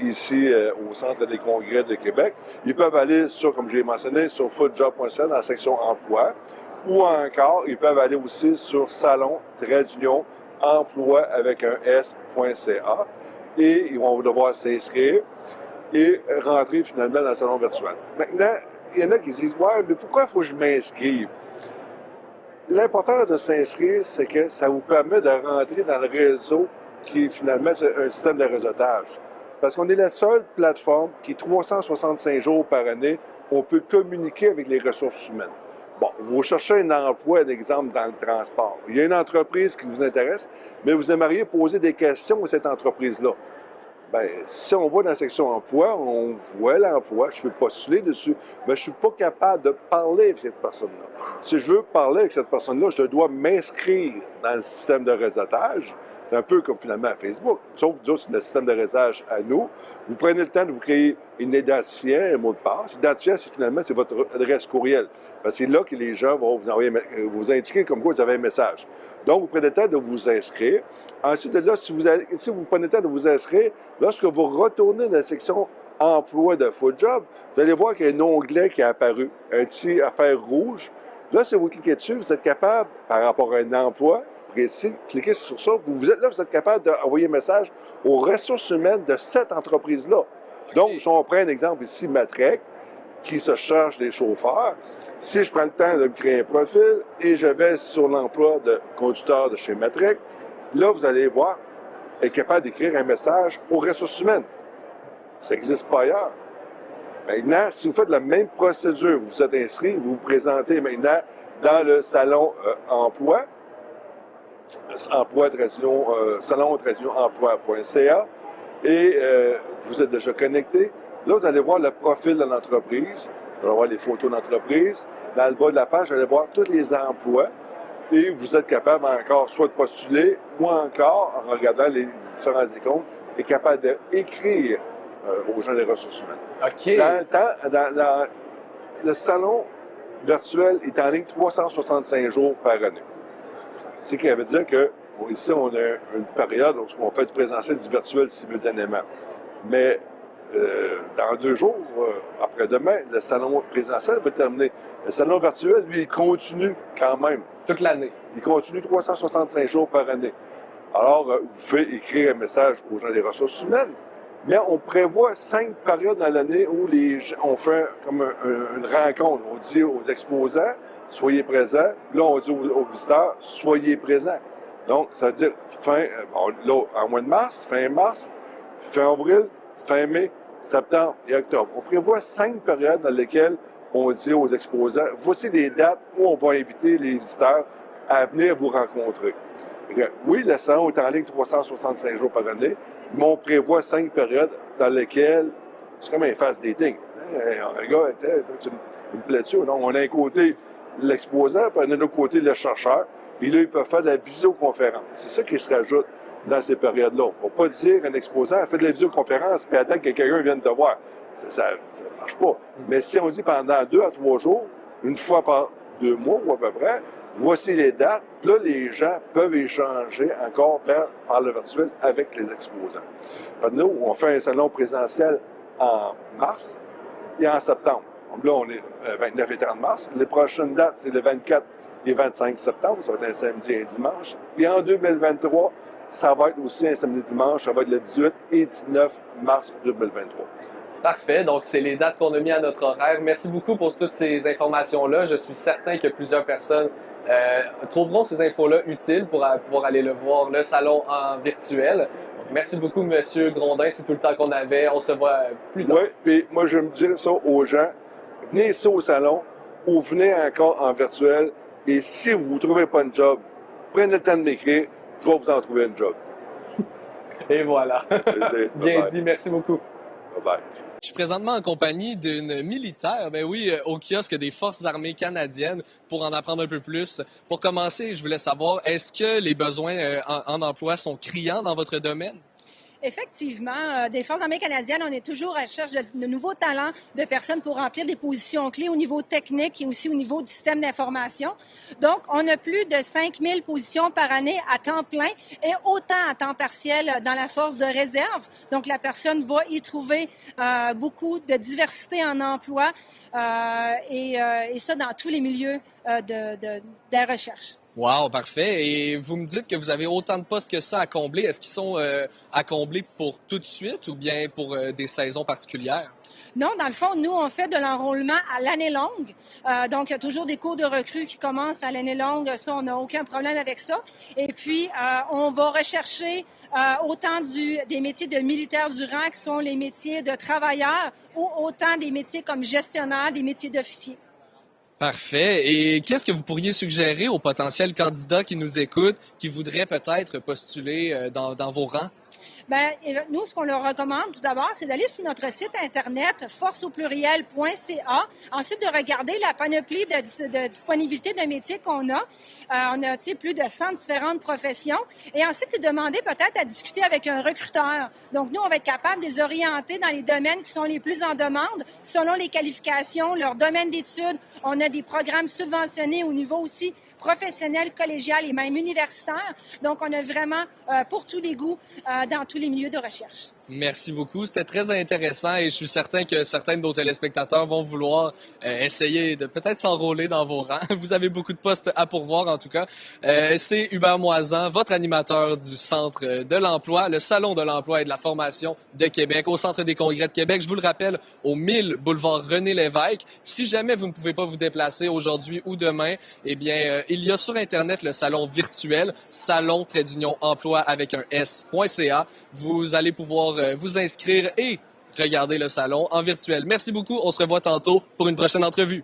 Speaker 1: ici au Centre des Congrès de Québec, ils peuvent aller sur, comme j'ai mentionné, sur fulljobs.ca dans la section emploi, ou encore, ils peuvent aller aussi sur salon-emploi avec un s.ca et ils vont devoir s'inscrire et rentrer finalement dans le salon virtuel. Maintenant, il y en a qui se disent « Ouais, mais pourquoi il faut que je m'inscrive? » L'important de s'inscrire, c'est que ça vous permet de rentrer dans le réseau qui est finalement un système de réseautage. Parce qu'on est la seule plateforme qui, 365 jours par année, on peut communiquer avec les ressources humaines. Bon, vous cherchez un emploi, un exemple, dans le transport. Il y a une entreprise qui vous intéresse, mais vous aimeriez poser des questions à cette entreprise-là. Bien, si on va dans la section emploi, on voit l'emploi, je peux postuler dessus, mais je ne suis pas capable de parler avec cette personne-là. Si je veux parler avec cette personne-là, je dois m'inscrire dans le système de réseautage. C'est un peu comme finalement à Facebook, sauf que c'est notre système de réseautage à nous. Vous prenez le temps de vous créer une identifiant, un mot de passe. L'identifiant, c'est votre adresse courriel. C'est là que les gens vont vous indiquer comme quoi vous avez un message. Donc, vous prenez le temps de vous inscrire. Ensuite de là, si vous prenez le temps de vous inscrire, lorsque vous retournez dans la section emploi de FoodJob, vous allez voir qu'il y a un onglet qui est apparu, un petit affaire rouge. Là, si vous cliquez dessus, vous êtes capable, par rapport à un emploi précis, cliquez sur ça, vous êtes capable d'envoyer un message aux ressources humaines de cette entreprise-là. Okay. Donc, si on prend un exemple ici, Matrec, qui se charge des chauffeurs, si je prends le temps de me créer un profil et je vais sur l'emploi de conducteur de chez Matrec, là, vous allez voir, être capable d'écrire un message aux ressources humaines. Ça n'existe pas ailleurs. Maintenant, si vous faites la même procédure, vous êtes inscrit, vous vous présentez maintenant dans le salon emploi, salon-emploi.ca, et vous êtes déjà connecté. Là, vous allez voir le profil de l'entreprise, vous allez voir les photos d'entreprise. Dans le bas de la page, vous allez voir tous les emplois et vous êtes capable encore soit de postuler ou encore, en regardant les différents icônes, est capable d'écrire aux gens des ressources humaines.
Speaker 6: OK.
Speaker 1: Dans le temps, le salon virtuel est en ligne 365 jours par année. Ce qui veut dire que, ici, on a une période où on fait du présentiel et du virtuel simultanément. Mais dans 2 jours, après-demain, le salon présentiel va terminer. Le salon virtuel, lui, il continue quand même.
Speaker 6: Toute l'année.
Speaker 1: Il continue 365 jours par année. Alors, vous pouvez écrire un message aux gens des ressources humaines, mais on prévoit 5 périodes dans l'année où on fait comme une rencontre. On dit aux exposants, soyez présents. Là, on dit aux visiteurs, soyez présents. Donc, ça veut dire en mois de mars, fin avril, fin mai, septembre et octobre. On prévoit 5 périodes dans lesquelles on dit aux exposants, voici des dates où on va inviter les visiteurs à venir vous rencontrer. Oui, le salon est en ligne 365 jours par année, mais on prévoit 5 périodes dans lesquelles c'est comme un fast dating. Un gars, tu me plais-tu? Non, on a un côté l'exposant, puis on a un autre côté le chercheur, puis là, ils peuvent faire de la visioconférence. C'est ça qui se rajoute dans ces périodes-là. On ne va pas dire un exposant fait de la visioconférence puis attend que quelqu'un vienne te voir. Ça ne marche pas. Mais si on dit pendant 2 à 3 jours, une fois par 2 mois ou à peu près, voici les dates, là, les gens peuvent échanger encore par le virtuel avec les exposants. Nous, on fait un salon présentiel en mars et en septembre. Donc là, on est 29 et 30 mars. Les prochaines dates, c'est le 24 et 25 septembre. Ça va être un samedi et un dimanche. Puis en 2023, ça va être aussi un samedi-dimanche. Ça va être le 18 et 19 mars 2023.
Speaker 6: Parfait. Donc, c'est les dates qu'on a mis à notre horaire. Merci beaucoup pour toutes ces informations-là. Je suis certain que plusieurs personnes trouveront ces infos-là utiles pour pouvoir aller le voir, le salon en virtuel. Donc, merci beaucoup, M. Grondin. C'est tout le temps qu'on avait. On se voit plus tard.
Speaker 1: Oui, puis moi, je me dirais ça aux gens. Venez ici au salon ou venez encore en virtuel. Et si vous ne trouvez pas un job, prenez le temps de m'écrire. Je vais vous en trouver un job.
Speaker 6: Et voilà. Bien dit. Merci beaucoup.
Speaker 1: Bye-bye.
Speaker 6: Je suis présentement en compagnie d'une militaire, au kiosque des Forces armées canadiennes, pour en apprendre un peu plus. Pour commencer, je voulais savoir, est-ce que les besoins en emploi sont criants dans votre domaine?
Speaker 18: Effectivement, des Forces armées canadiennes, on est toujours à la recherche de nouveaux talents, de personnes pour remplir des positions clés au niveau technique et aussi au niveau du système d'information. Donc, on a plus de 5000 positions par année à temps plein et autant à temps partiel dans la force de réserve. Donc, la personne va y trouver beaucoup de diversité en emploi et ça dans tous les milieux de la recherche.
Speaker 6: Wow, parfait. Et vous me dites que vous avez autant de postes que ça à combler. Est-ce qu'ils sont à combler pour tout de suite ou bien pour des saisons particulières?
Speaker 18: Non, dans le fond, nous, on fait de l'enrôlement à l'année longue. Donc, il y a toujours des cours de recrues qui commencent à l'année longue. Ça, on n'a aucun problème avec ça. Et puis, on va rechercher autant des métiers de militaires du rang qui sont les métiers de travailleurs ou autant des métiers comme gestionnaire, des métiers d'officiers.
Speaker 6: Parfait. Et qu'est-ce que vous pourriez suggérer aux potentiels candidats qui nous écoutent, qui voudraient peut-être postuler dans vos rangs?
Speaker 18: Bien, nous, ce qu'on leur recommande tout d'abord, c'est d'aller sur notre site Internet, forceaupluriel.ca. Ensuite, de regarder la panoplie de disponibilité de métiers qu'on a. On a plus de 100 différentes professions. Et ensuite, c'est demander peut-être à discuter avec un recruteur. Donc, nous, on va être capable de les orienter dans les domaines qui sont les plus en demande, selon les qualifications, leur domaine d'études. On a des programmes subventionnés au niveau aussi professionnel, collégial et même universitaire. Donc, on a vraiment pour tous les goûts dans tous les milieux de recherche.
Speaker 6: Merci beaucoup. C'était très intéressant et je suis certain que certains de nos téléspectateurs vont vouloir essayer de peut-être s'enrôler dans vos rangs. Vous avez beaucoup de postes à pourvoir, en tout cas. C'est Hubert Moisan, votre animateur du Centre de l'emploi, le Salon de l'emploi et de la formation de Québec, au Centre des congrès de Québec. Je vous le rappelle, au 1000 boulevard René-Lévesque. Si jamais vous ne pouvez pas vous déplacer aujourd'hui ou demain, eh bien, il y a sur Internet le salon virtuel, salon-emploi avec un S.ca. Vous allez pouvoir vous inscrire et regarder le salon en virtuel. Merci beaucoup. On se revoit tantôt pour une prochaine entrevue.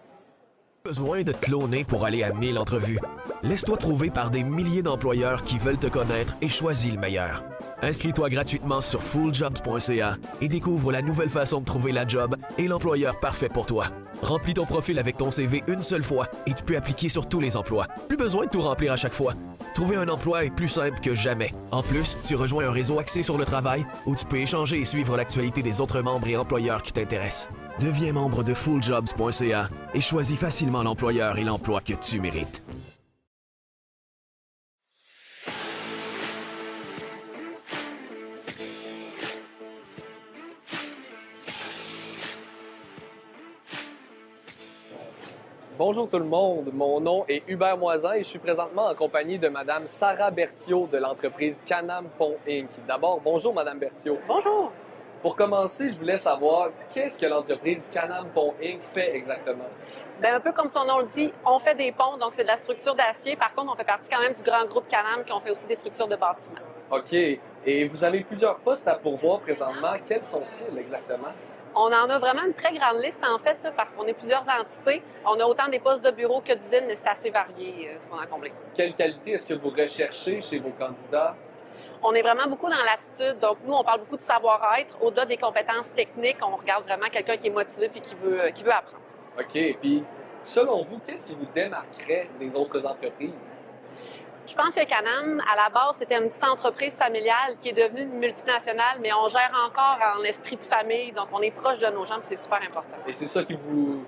Speaker 11: Besoin de te cloner pour aller à 1000 entrevues? Laisse-toi trouver par des milliers d'employeurs qui veulent te connaître et choisis le meilleur. Inscris-toi gratuitement sur fulljobs.ca et découvre la nouvelle façon de trouver la job et l'employeur parfait pour toi. Remplis ton profil avec ton CV une seule fois et tu peux appliquer sur tous les emplois. Plus besoin de tout remplir à chaque fois. Trouver un emploi est plus simple que jamais. En plus, tu rejoins un réseau axé sur le travail où tu peux échanger et suivre l'actualité des autres membres et employeurs qui t'intéressent. Deviens membre de fulljobs.ca et choisis facilement l'employeur et l'emploi que tu mérites.
Speaker 6: Bonjour tout le monde, mon nom est Hubert Moisan et je suis présentement en compagnie de Mme Sarah Berthiaud de l'entreprise Can-Am Pont Inc. D'abord, bonjour Mme Berthiaud.
Speaker 19: Bonjour.
Speaker 6: Pour commencer, je voulais savoir qu'est-ce que l'entreprise Can-Am Pont Inc. fait exactement?
Speaker 19: Bien, un peu comme son nom le dit, on fait des ponts, donc c'est de la structure d'acier. Par contre, on fait partie quand même du grand groupe Can-Am qui ont fait aussi des structures de bâtiments.
Speaker 6: OK. Et vous avez plusieurs postes à pourvoir présentement. Quels sont-ils exactement?
Speaker 19: On en a vraiment une très grande liste, en fait, là, parce qu'on est plusieurs entités. On a autant des postes de bureau que d'usine, mais c'est assez varié ce qu'on a comblé.
Speaker 6: Quelle qualité est-ce que vous recherchez chez vos candidats?
Speaker 19: On est vraiment beaucoup dans l'attitude. Donc, nous, on parle beaucoup de savoir-être. Au-delà des compétences techniques, on regarde vraiment quelqu'un qui est motivé et qui veut apprendre.
Speaker 6: OK. Puis, selon vous, qu'est-ce qui vous démarquerait des autres entreprises?
Speaker 19: Je pense que Can-Am, à la base, c'était une petite entreprise familiale qui est devenue une multinationale, mais on gère encore en esprit de famille, donc on est proche de nos gens, c'est super important.
Speaker 6: Et c'est ça qui vous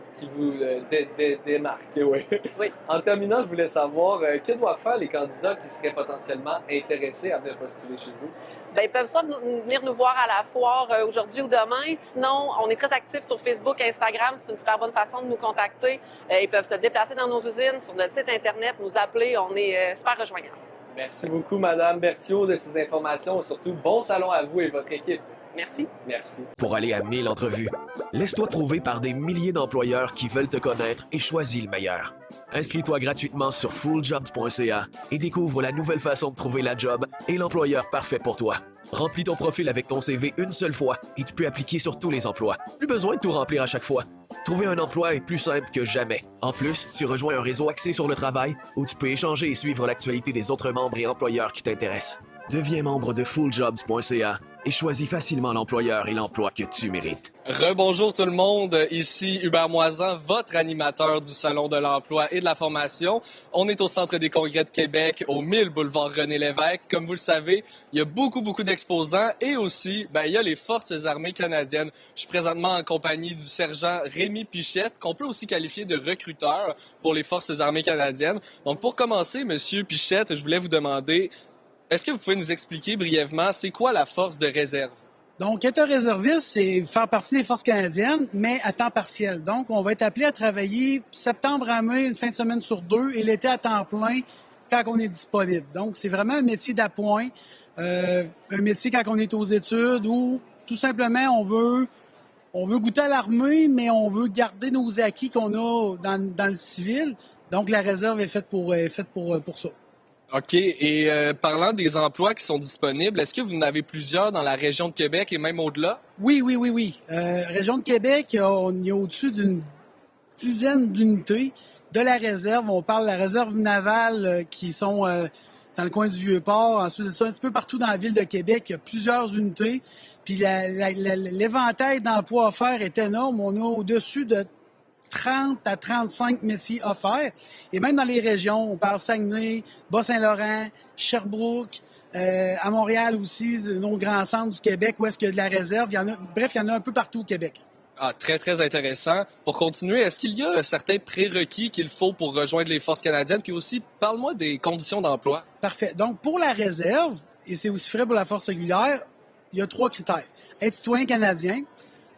Speaker 6: démarque, oui.
Speaker 19: Oui.
Speaker 6: En terminant, je voulais savoir, que doivent faire les candidats qui seraient potentiellement intéressés à venir postuler chez vous?
Speaker 19: Bien, ils peuvent soit venir nous voir à la foire aujourd'hui ou demain. Sinon, on est très actifs sur Facebook, Instagram. C'est une super bonne façon de nous contacter. Ils peuvent se déplacer dans nos usines, sur notre site Internet, nous appeler. On est super rejoignables.
Speaker 6: Merci beaucoup, Mme Berthiaud, de ces informations. Et surtout, bon salon à vous et votre équipe.
Speaker 19: Merci.
Speaker 6: Merci.
Speaker 11: Pour aller à 1000 entrevues, laisse-toi trouver par des milliers d'employeurs qui veulent te connaître et choisis le meilleur. Inscris-toi gratuitement sur fulljobs.ca et découvre la nouvelle façon de trouver la job et l'employeur parfait pour toi. Remplis ton profil avec ton CV une seule fois et tu peux appliquer sur tous les emplois. Plus besoin de tout remplir à chaque fois. Trouver un emploi est plus simple que jamais. En plus, tu rejoins un réseau axé sur le travail où tu peux échanger et suivre l'actualité des autres membres et employeurs qui t'intéressent. Deviens membre de fulljobs.ca et choisis facilement l'employeur et l'emploi que tu mérites.
Speaker 6: Rebonjour tout le monde, ici Hubert Moisan, votre animateur du Salon de l'emploi et de la formation. On est au Centre des congrès de Québec, au 1000 boulevard René-Lévesque. Comme vous le savez, il y a beaucoup d'exposants et aussi, il y a les Forces armées canadiennes. Je suis présentement en compagnie du sergent Rémi Pichette, qu'on peut aussi qualifier de recruteur pour les Forces armées canadiennes. Donc pour commencer, Monsieur Pichette, je voulais vous demander, est-ce que vous pouvez nous expliquer brièvement, c'est quoi la force de réserve?
Speaker 20: Donc, être réserviste, c'est faire partie des Forces canadiennes, mais à temps partiel. Donc, on va être appelé à travailler septembre à mai, une fin de semaine sur 2, et l'été à temps plein quand on est disponible. Donc, c'est vraiment un métier d'appoint, un métier quand on est aux études où, tout simplement, on veut goûter à l'armée, mais on veut garder nos acquis qu'on a dans le civil. Donc, la réserve est faite pour ça.
Speaker 6: OK. Et parlant des emplois qui sont disponibles, est-ce que vous en avez plusieurs dans la région de Québec et même au-delà?
Speaker 20: Oui. Région de Québec, on y a au-dessus d'une dizaine d'unités de la réserve. On parle de la réserve navale qui sont dans le coin du Vieux-Port. Ensuite de ça, un petit peu partout dans la ville de Québec, il y a plusieurs unités. Puis l'éventail d'emplois offerts est énorme. On a au-dessus de 30 à 35 métiers offerts. Et même dans les régions, on parle Saguenay, Bas-Saint-Laurent, Sherbrooke, à Montréal aussi, nos grands centres du Québec, où est-ce qu'il y a de la réserve. Il y en a un peu partout au Québec.
Speaker 6: Ah, très, très intéressant. Pour continuer, est-ce qu'il y a certains prérequis qu'il faut pour rejoindre les Forces canadiennes? Puis aussi, parle-moi des conditions d'emploi.
Speaker 20: Parfait. Donc, pour la réserve, et c'est aussi vrai pour la force régulière, il y a 3 critères. Être citoyen canadien,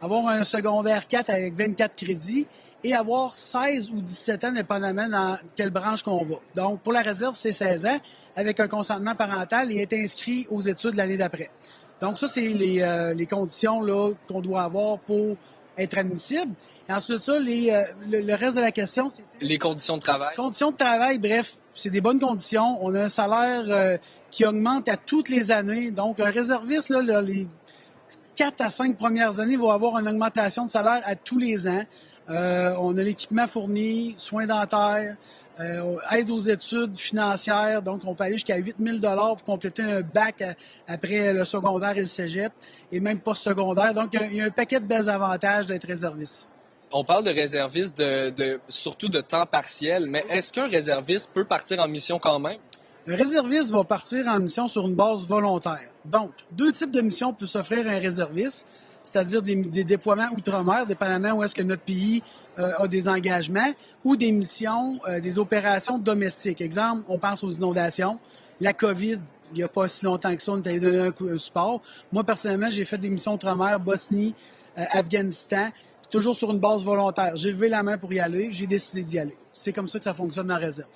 Speaker 20: avoir un secondaire 4 avec 24 crédits et avoir 16 ou 17 ans, dépendamment dans quelle branche qu'on va. Donc, pour la réserve, c'est 16 ans, avec un consentement parental et être inscrit aux études l'année d'après. Donc, ça, c'est les conditions là, qu'on doit avoir pour être admissible. Et ensuite de ça, le reste de la question, c'est...
Speaker 6: Les conditions de travail.
Speaker 20: Conditions de travail, bref, c'est des bonnes conditions. On a un salaire qui augmente à toutes les années. Donc, un réserviste, là, les 4 à 5 premières années, va avoir une augmentation de salaire à tous les ans. On a l'équipement fourni, soins dentaires, aide aux études financières. Donc, on peut aller jusqu'à 8 000 $ pour compléter un bac après le secondaire et le cégep, et même post-secondaire. Donc, il y a un paquet de belles avantages d'être réserviste.
Speaker 6: On parle de réserviste surtout de temps partiel, mais est-ce qu'un réserviste peut partir en mission quand même?
Speaker 20: Un réserviste va partir en mission sur une base volontaire. Donc, 2 types de missions peuvent s'offrir à un réserviste, c'est-à-dire des déploiements outre-mer, dépendamment où est-ce que notre pays a des engagements, ou des missions, des opérations domestiques. Exemple, on pense aux inondations, la COVID, il n'y a pas si longtemps que ça, on est allé donner un support. Moi, personnellement, j'ai fait des missions outre-mer, Bosnie, Afghanistan, toujours sur une base volontaire. J'ai levé la main pour y aller, j'ai décidé d'y aller. C'est comme ça que ça fonctionne dans la réserve.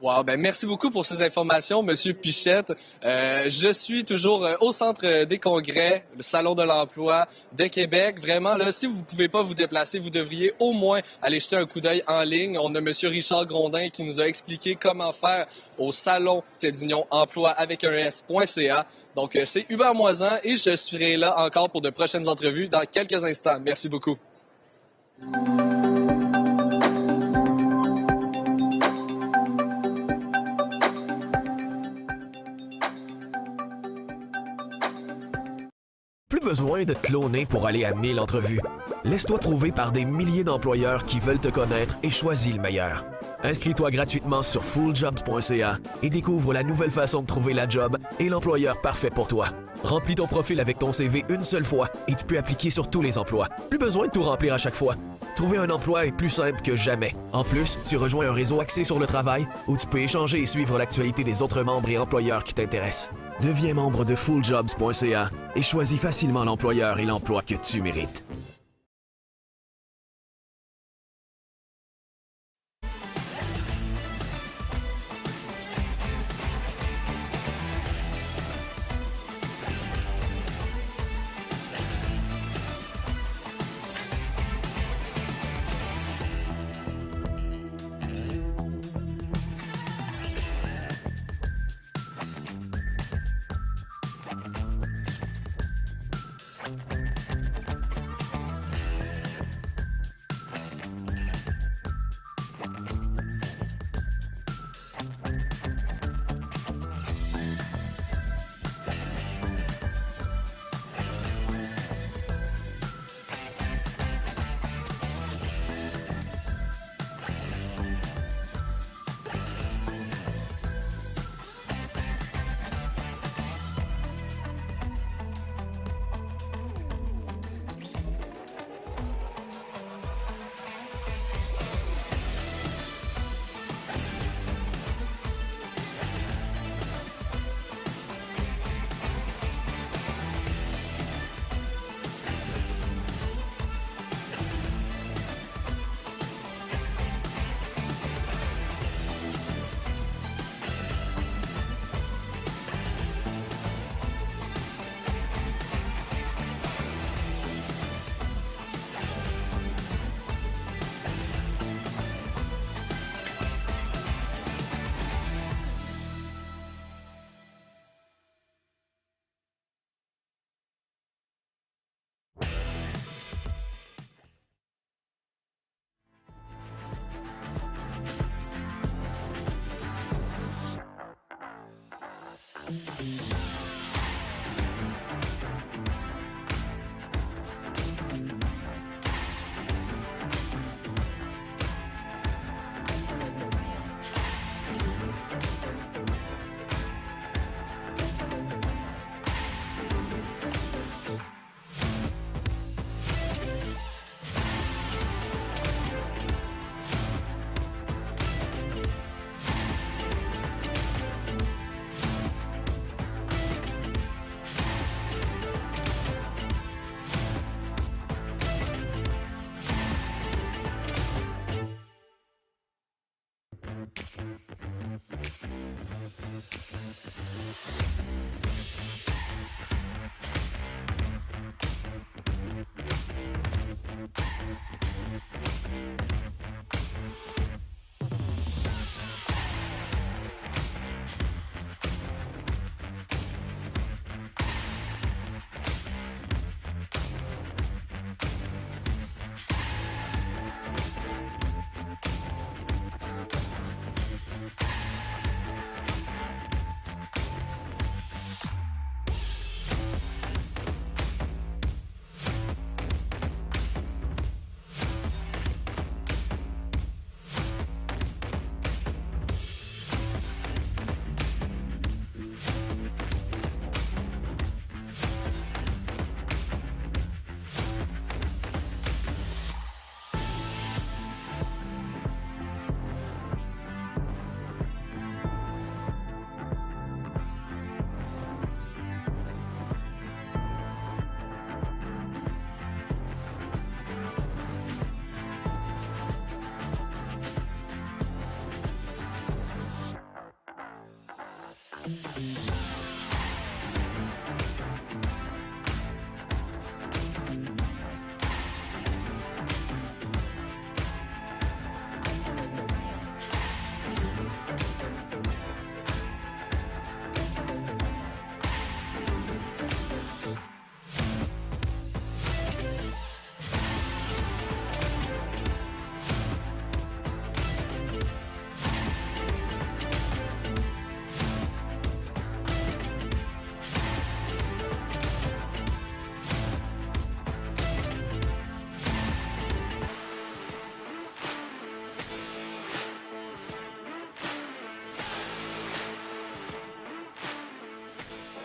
Speaker 6: Wow, ben merci beaucoup pour ces informations, Monsieur Pichette. Je suis toujours au Centre des congrès, le Salon de l'emploi de Québec. Vraiment, là, si vous ne pouvez pas vous déplacer, vous devriez au moins aller jeter un coup d'œil en ligne. On a Monsieur Richard Grondin qui nous a expliqué comment faire au Salon Tédignon Emploi avec un S.ca. Donc, c'est Hubert Moisan et je serai là encore pour de prochaines entrevues dans quelques instants. Merci beaucoup.
Speaker 11: Plus besoin de te cloner pour aller à 1000 entrevues. Laisse-toi trouver par des milliers d'employeurs qui veulent te connaître et choisis le meilleur. Inscris-toi gratuitement sur fulljobs.ca et découvre la nouvelle façon de trouver la job et l'employeur parfait pour toi. Remplis ton profil avec ton CV une seule fois et tu peux appliquer sur tous les emplois. Plus besoin de tout remplir à chaque fois. Trouver un emploi est plus simple que jamais. En plus, tu rejoins un réseau axé sur le travail où tu peux échanger et suivre l'actualité des autres membres et employeurs qui t'intéressent. Deviens membre de fulljobs.ca et choisis facilement l'employeur et l'emploi que tu mérites.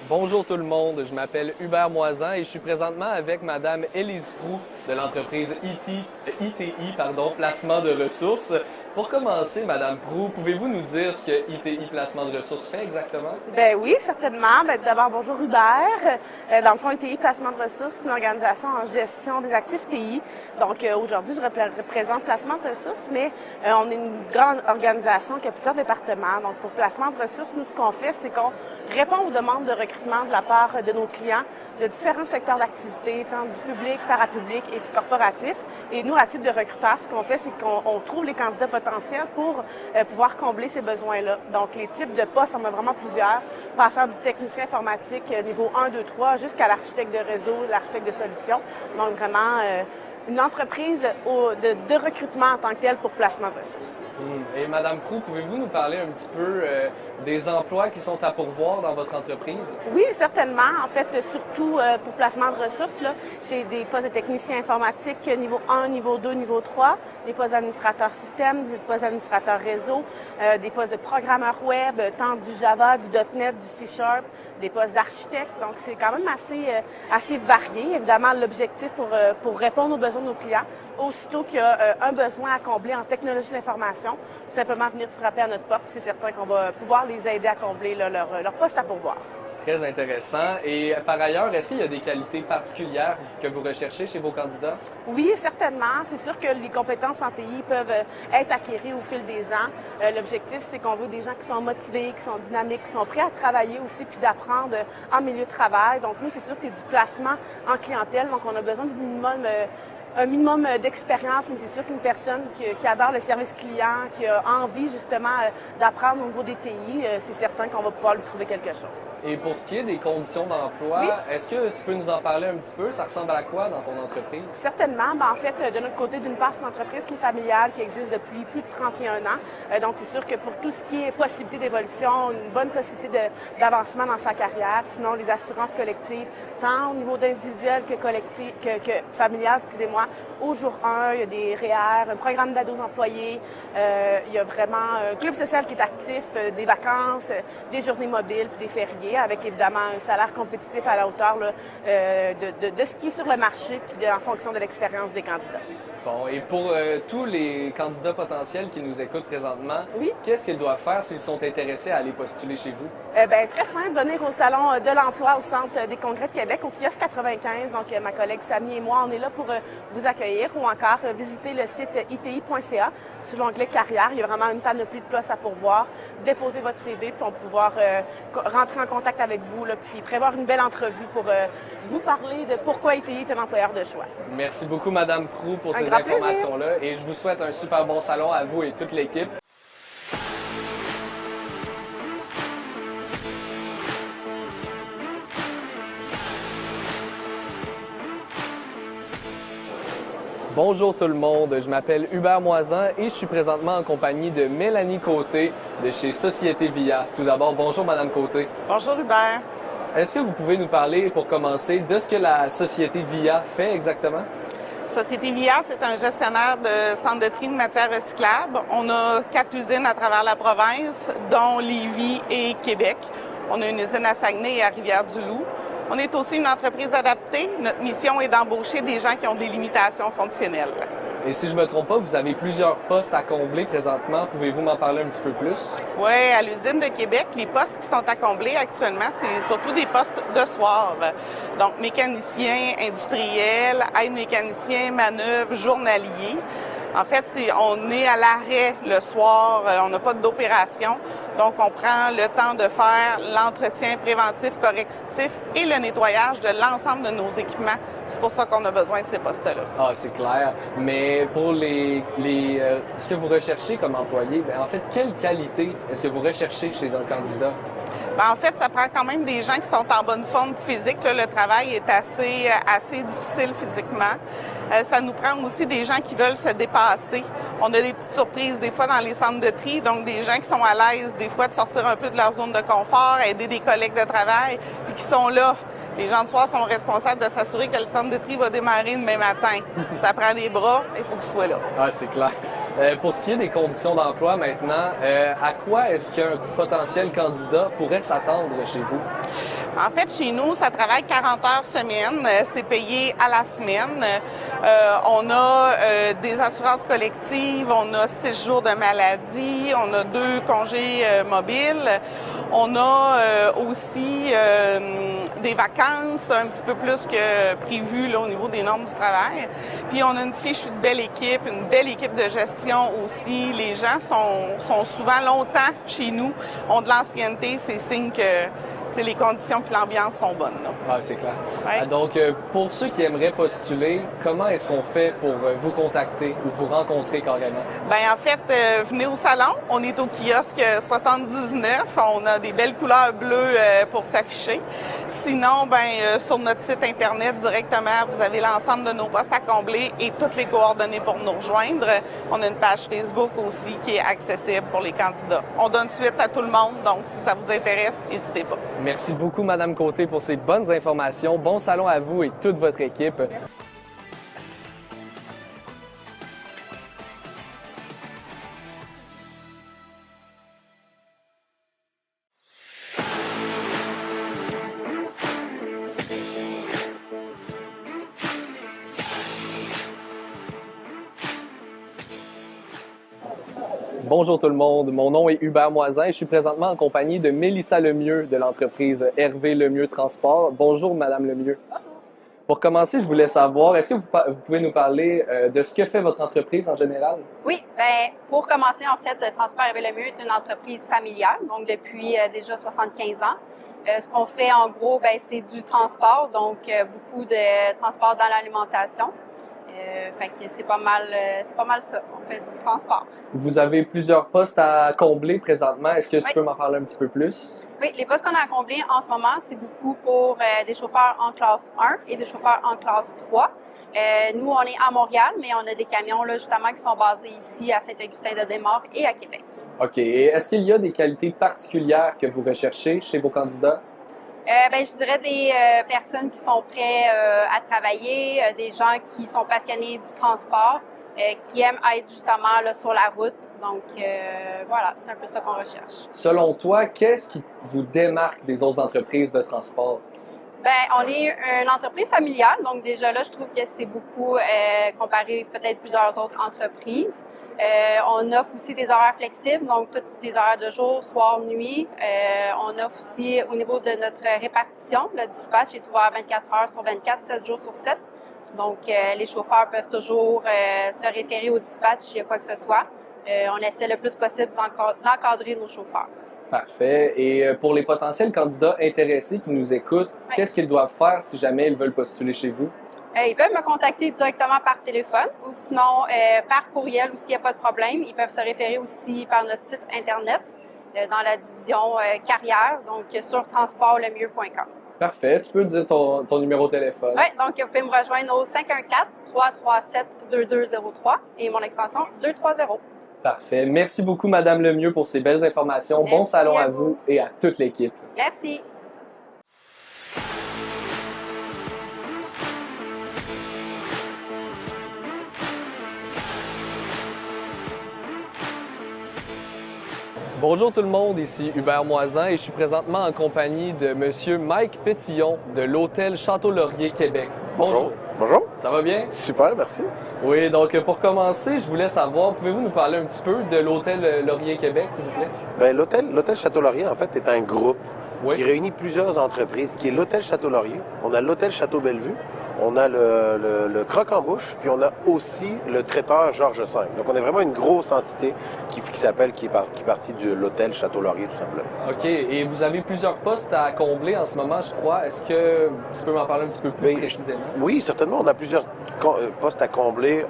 Speaker 6: Bonjour tout le monde, je m'appelle Hubert Moisan et je suis présentement avec Madame Élise Proulx de l'entreprise ITI, Placement de ressources. Pour commencer, Madame Proulx, pouvez-vous nous dire ce que ITI Placement de ressources fait exactement?
Speaker 21: Ben oui, certainement. D'abord, bonjour Hubert. Dans le fond, ITI Placement de ressources, c'est une organisation en gestion des actifs TI. Donc aujourd'hui, je représente Placement de ressources, mais on est une grande organisation qui a plusieurs départements. Donc pour Placement de ressources, nous, ce qu'on fait, c'est qu'on répond aux demandes de recrutement de la part de nos clients de différents secteurs d'activité, tant du public, parapublic et du corporatif. Et nous, à titre de recruteur, ce qu'on fait, c'est qu'on trouve les candidats potentiels pour pouvoir combler ces besoins-là. Donc, les types de postes, on a vraiment plusieurs, passant du technicien informatique niveau 1, 2, 3, jusqu'à l'architecte de réseau, l'architecte de solutions. Donc, vraiment, une entreprise de recrutement en tant que telle pour Placement de ressources.
Speaker 6: Et Madame Proulx, pouvez-vous nous parler un petit peu des emplois qui sont à pourvoir dans votre entreprise?
Speaker 21: Oui, certainement. En fait, surtout pour Placement de ressources, là, j'ai des postes de technicien informatique niveau 1, niveau 2, niveau 3, des postes d'administrateur système, des postes d'administrateur réseau, des postes de programmeur web, tant du Java, du .NET, du C#, des postes d'architecte. Donc, c'est quand même assez varié. Évidemment, l'objectif pour répondre aux besoins de nos clients, aussitôt qu'il y a un besoin à combler en technologie de l'information, simplement venir frapper à notre porte. C'est certain qu'on va pouvoir les aider à combler leur poste à pourvoir.
Speaker 6: Très intéressant. Et par ailleurs, est-ce qu'il y a des qualités particulières que vous recherchez chez vos candidats?
Speaker 21: Oui, certainement. C'est sûr que les compétences en TI peuvent être acquises au fil des ans. L'objectif, c'est qu'on veut des gens qui sont motivés, qui sont dynamiques, qui sont prêts à travailler aussi, puis d'apprendre en milieu de travail. Donc, nous, c'est sûr que c'est du placement en clientèle. Donc, on a besoin un minimum d'expérience, mais c'est sûr qu'une personne qui adore le service client, qui a envie justement d'apprendre au niveau des TI, c'est certain qu'on va pouvoir lui trouver quelque chose.
Speaker 6: Et pour ce qui est des conditions d'emploi, oui. Est-ce que tu peux nous en parler un petit peu? Ça ressemble à quoi dans ton entreprise?
Speaker 21: Certainement. En fait, de notre côté, d'une part, c'est une entreprise qui est familiale, qui existe depuis plus de 31 ans. Donc, c'est sûr que pour tout ce qui est possibilité d'évolution, une bonne possibilité d'avancement dans sa carrière, sinon les assurances collectives, tant au niveau d'individuel que collectif, que familial, excusez-moi, au jour 1, il y a des REER, un programme d'aide aux employés, il y a vraiment un club social qui est actif, des vacances, des journées mobiles, puis des fériés, avec évidemment un salaire compétitif à la hauteur là, de ce qui est sur le marché, puis en fonction de l'expérience des candidats.
Speaker 6: Bon, et pour tous les candidats potentiels qui nous écoutent présentement,
Speaker 21: oui.
Speaker 6: Qu'est-ce qu'ils doivent faire s'ils sont intéressés à aller postuler chez vous?
Speaker 21: Très simple, venir au Salon de l'emploi au Centre des congrès de Québec, au kiosque 95. Donc, ma collègue Samy et moi, on est là pour vous accueillir ou encore visiter le site iti.ca sur l'onglet carrière. Il y a vraiment une panoplie de places à pourvoir. Déposer votre CV, puis on va pouvoir rentrer en contact avec vous, là, puis prévoir une belle entrevue pour vous parler de pourquoi ITI est un employeur de choix.
Speaker 6: Merci beaucoup, Madame Proulx, pour ces
Speaker 21: grand
Speaker 6: informations-là. Et je vous souhaite un super bon salon à vous et toute l'équipe. Bonjour tout le monde, je m'appelle Hubert Moisan et je suis présentement en compagnie de Mélanie Côté de chez Société Via. Tout d'abord, bonjour Madame Côté.
Speaker 2: Bonjour Hubert.
Speaker 6: Est-ce que vous pouvez nous parler, pour commencer, de ce que la Société Via fait exactement?
Speaker 2: Société Via, c'est un gestionnaire de centres de tri de matières recyclables. On a 4 usines à travers la province, dont Lévis et Québec. On a une usine à Saguenay et à Rivière-du-Loup. On est aussi une entreprise adaptée. Notre mission est d'embaucher des gens qui ont des limitations fonctionnelles.
Speaker 6: Et si je ne me trompe pas, vous avez plusieurs postes à combler présentement. Pouvez-vous m'en parler un petit peu plus?
Speaker 2: Oui, à l'usine de Québec, les postes qui sont à combler actuellement, c'est surtout des postes de soir. Donc, mécanicien industriel, aide-mécanicien, manœuvre, journalier. En fait, on est à l'arrêt le soir, on n'a pas d'opération. Donc, on prend le temps de faire l'entretien préventif, correctif et le nettoyage de l'ensemble de nos équipements. C'est pour ça qu'on a besoin de ces postes-là.
Speaker 6: Ah, c'est clair. Mais pour ce que vous recherchez comme employé, en fait, quelle qualité est-ce que vous recherchez chez un candidat?
Speaker 2: En fait, ça prend quand même des gens qui sont en bonne forme physique. Là, le travail est assez difficile physiquement. Ça nous prend aussi des gens qui veulent se dépasser. On a des petites surprises des fois dans les centres de tri, donc des gens qui sont à l'aise des fois de sortir un peu de leur zone de confort, aider des collègues de travail, puis qui sont là. Les gens de soir sont responsables de s'assurer que le centre de tri va démarrer demain matin. Ça prend des bras, il faut qu'ils soient là.
Speaker 6: Ah, c'est clair. Pour ce qui est des conditions d'emploi maintenant, à quoi est-ce qu'un potentiel candidat pourrait s'attendre chez vous?
Speaker 2: En fait, chez nous, ça travaille 40 heures semaine. C'est payé à la semaine. On a des assurances collectives, on a 6 jours de maladie, on a 2 congés mobiles. On a aussi des vacances, un petit peu plus que prévu là, au niveau des normes du travail. Puis on a une fiche de belle équipe, une belle équipe de gestion aussi. Les gens sont souvent longtemps chez nous, ont de l'ancienneté, c'est signe que les conditions et l'ambiance sont bonnes. Là.
Speaker 6: Ah, c'est clair.
Speaker 2: Ouais.
Speaker 6: Donc, pour ceux qui aimeraient postuler, comment est-ce qu'on fait pour vous contacter ou vous rencontrer carrément?
Speaker 2: Bien, en fait, venez au salon. On est au kiosque 79. On a des belles couleurs bleues pour s'afficher. Sinon, sur notre site Internet directement, vous avez l'ensemble de nos postes à combler et toutes les coordonnées pour nous rejoindre. On a une page Facebook aussi qui est accessible pour les candidats. On donne suite à tout le monde, donc si ça vous intéresse, n'hésitez pas.
Speaker 6: Merci beaucoup, Madame Côté, pour ces bonnes informations. Bon salon à vous et toute votre équipe. Merci. Bonjour tout le monde, mon nom est Hubert Moisan et je suis présentement en compagnie de Mélissa Lemieux de l'entreprise Hervé Lemieux Transport. Bonjour Madame Lemieux. Bonjour. Pour commencer, je voulais savoir, est-ce que vous pouvez nous parler de ce que fait votre entreprise en général?
Speaker 22: Oui, pour commencer, en fait, Transport Hervé Lemieux est une entreprise familiale, donc depuis déjà 75 ans. Ce qu'on fait en gros, c'est du transport, donc beaucoup de transport dans l'alimentation. Fait que c'est pas mal ça. On fait du transport.
Speaker 6: Vous avez plusieurs postes à combler présentement. Est-ce que tu peux m'en parler un petit peu plus?
Speaker 22: Oui, les postes qu'on a à combler en ce moment, c'est beaucoup pour des chauffeurs en classe 1 et des chauffeurs en classe 3. Nous, on est à Montréal, mais on a des camions là, justement qui sont basés ici à Saint-Augustin-de-Desmaures et à Québec.
Speaker 6: OK. Et est-ce qu'il y a des qualités particulières que vous recherchez chez vos candidats?
Speaker 22: Je dirais des personnes qui sont prêtes à travailler, des gens qui sont passionnés du transport, qui aiment être justement là, sur la route. Donc, voilà, c'est un peu ça qu'on recherche.
Speaker 6: Selon toi, qu'est-ce qui vous démarque des autres entreprises de transport?
Speaker 22: On est une entreprise familiale, donc déjà là, je trouve que c'est beaucoup comparé peut-être plusieurs autres entreprises. On offre aussi des horaires flexibles, donc toutes les horaires de jour, soir, nuit. On offre aussi au niveau de notre répartition, le dispatch est ouvert 24 heures sur 24, 7 jours sur 7. Donc, les chauffeurs peuvent toujours se référer au dispatch s'il y a quoi que ce soit. On essaie le plus possible d'encadrer nos chauffeurs.
Speaker 6: Parfait. Et pour les potentiels candidats intéressés qui nous écoutent, qu'est-ce qu'ils doivent faire si jamais ils veulent postuler chez vous?
Speaker 22: Ils peuvent me contacter directement par téléphone ou sinon par courriel ou s'il n'y a pas de problème. Ils peuvent se référer aussi par notre site Internet dans la division carrière, donc sur transportlemieux.com.
Speaker 6: Parfait. Tu peux dire ton numéro de téléphone?
Speaker 22: Oui, donc vous pouvez me rejoindre au 514-337-2203 et mon extension 230.
Speaker 6: Parfait. Merci beaucoup, Madame Lemieux, pour ces belles informations.
Speaker 22: Merci
Speaker 6: bon salon à vous et à toute l'équipe.
Speaker 22: Merci.
Speaker 6: Bonjour tout le monde, ici Hubert Moisan et je suis présentement en compagnie de Monsieur Mike Pétillon de l'Hôtel Château-Laurier Québec. Bonjour.
Speaker 3: Bonjour.
Speaker 6: Ça va bien?
Speaker 3: Super, merci.
Speaker 6: Oui, donc pour commencer, je voulais savoir, pouvez-vous nous parler un petit peu de l'Hôtel Laurier Québec, s'il vous plaît?
Speaker 3: Bien, l'Hôtel Château-Laurier, en fait, est un groupe qui réunit plusieurs entreprises, qui est l'Hôtel Château-Laurier, on a l'Hôtel Château-Bellevue, on a le Croc-en-Bouche, puis on a aussi le traiteur Georges V. Donc, on est vraiment une grosse entité qui est partie de l'Hôtel Château-Laurier, tout simplement.
Speaker 6: OK. Et vous avez plusieurs postes à combler en ce moment, je crois. Est-ce que tu peux m'en parler un petit peu plus précisément?
Speaker 3: Oui, certainement. On a plusieurs postes à combler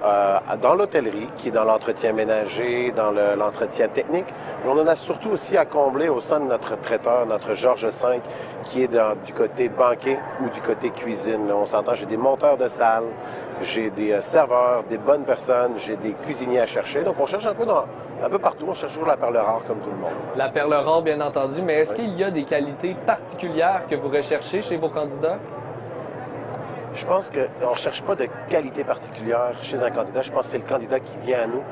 Speaker 3: dans l'hôtellerie, qui est dans l'entretien ménager, dans l'entretien technique. Mais on en a surtout aussi à combler au sein de notre traiteur, notre Georges V, qui est du côté banquet ou du côté cuisine. Là, on s'entend, j'ai des monteurs de salle, j'ai des serveurs, des bonnes personnes, j'ai des cuisiniers à chercher. Donc, on cherche un peu partout. On cherche toujours la perle rare, comme tout le monde.
Speaker 6: La perle rare, bien entendu. Mais est-ce qu'il y a des qualités particulières que vous recherchez chez vos candidats?
Speaker 3: Je pense qu'on ne recherche pas de qualité particulière chez un candidat. Je pense que c'est le candidat qui vient à nous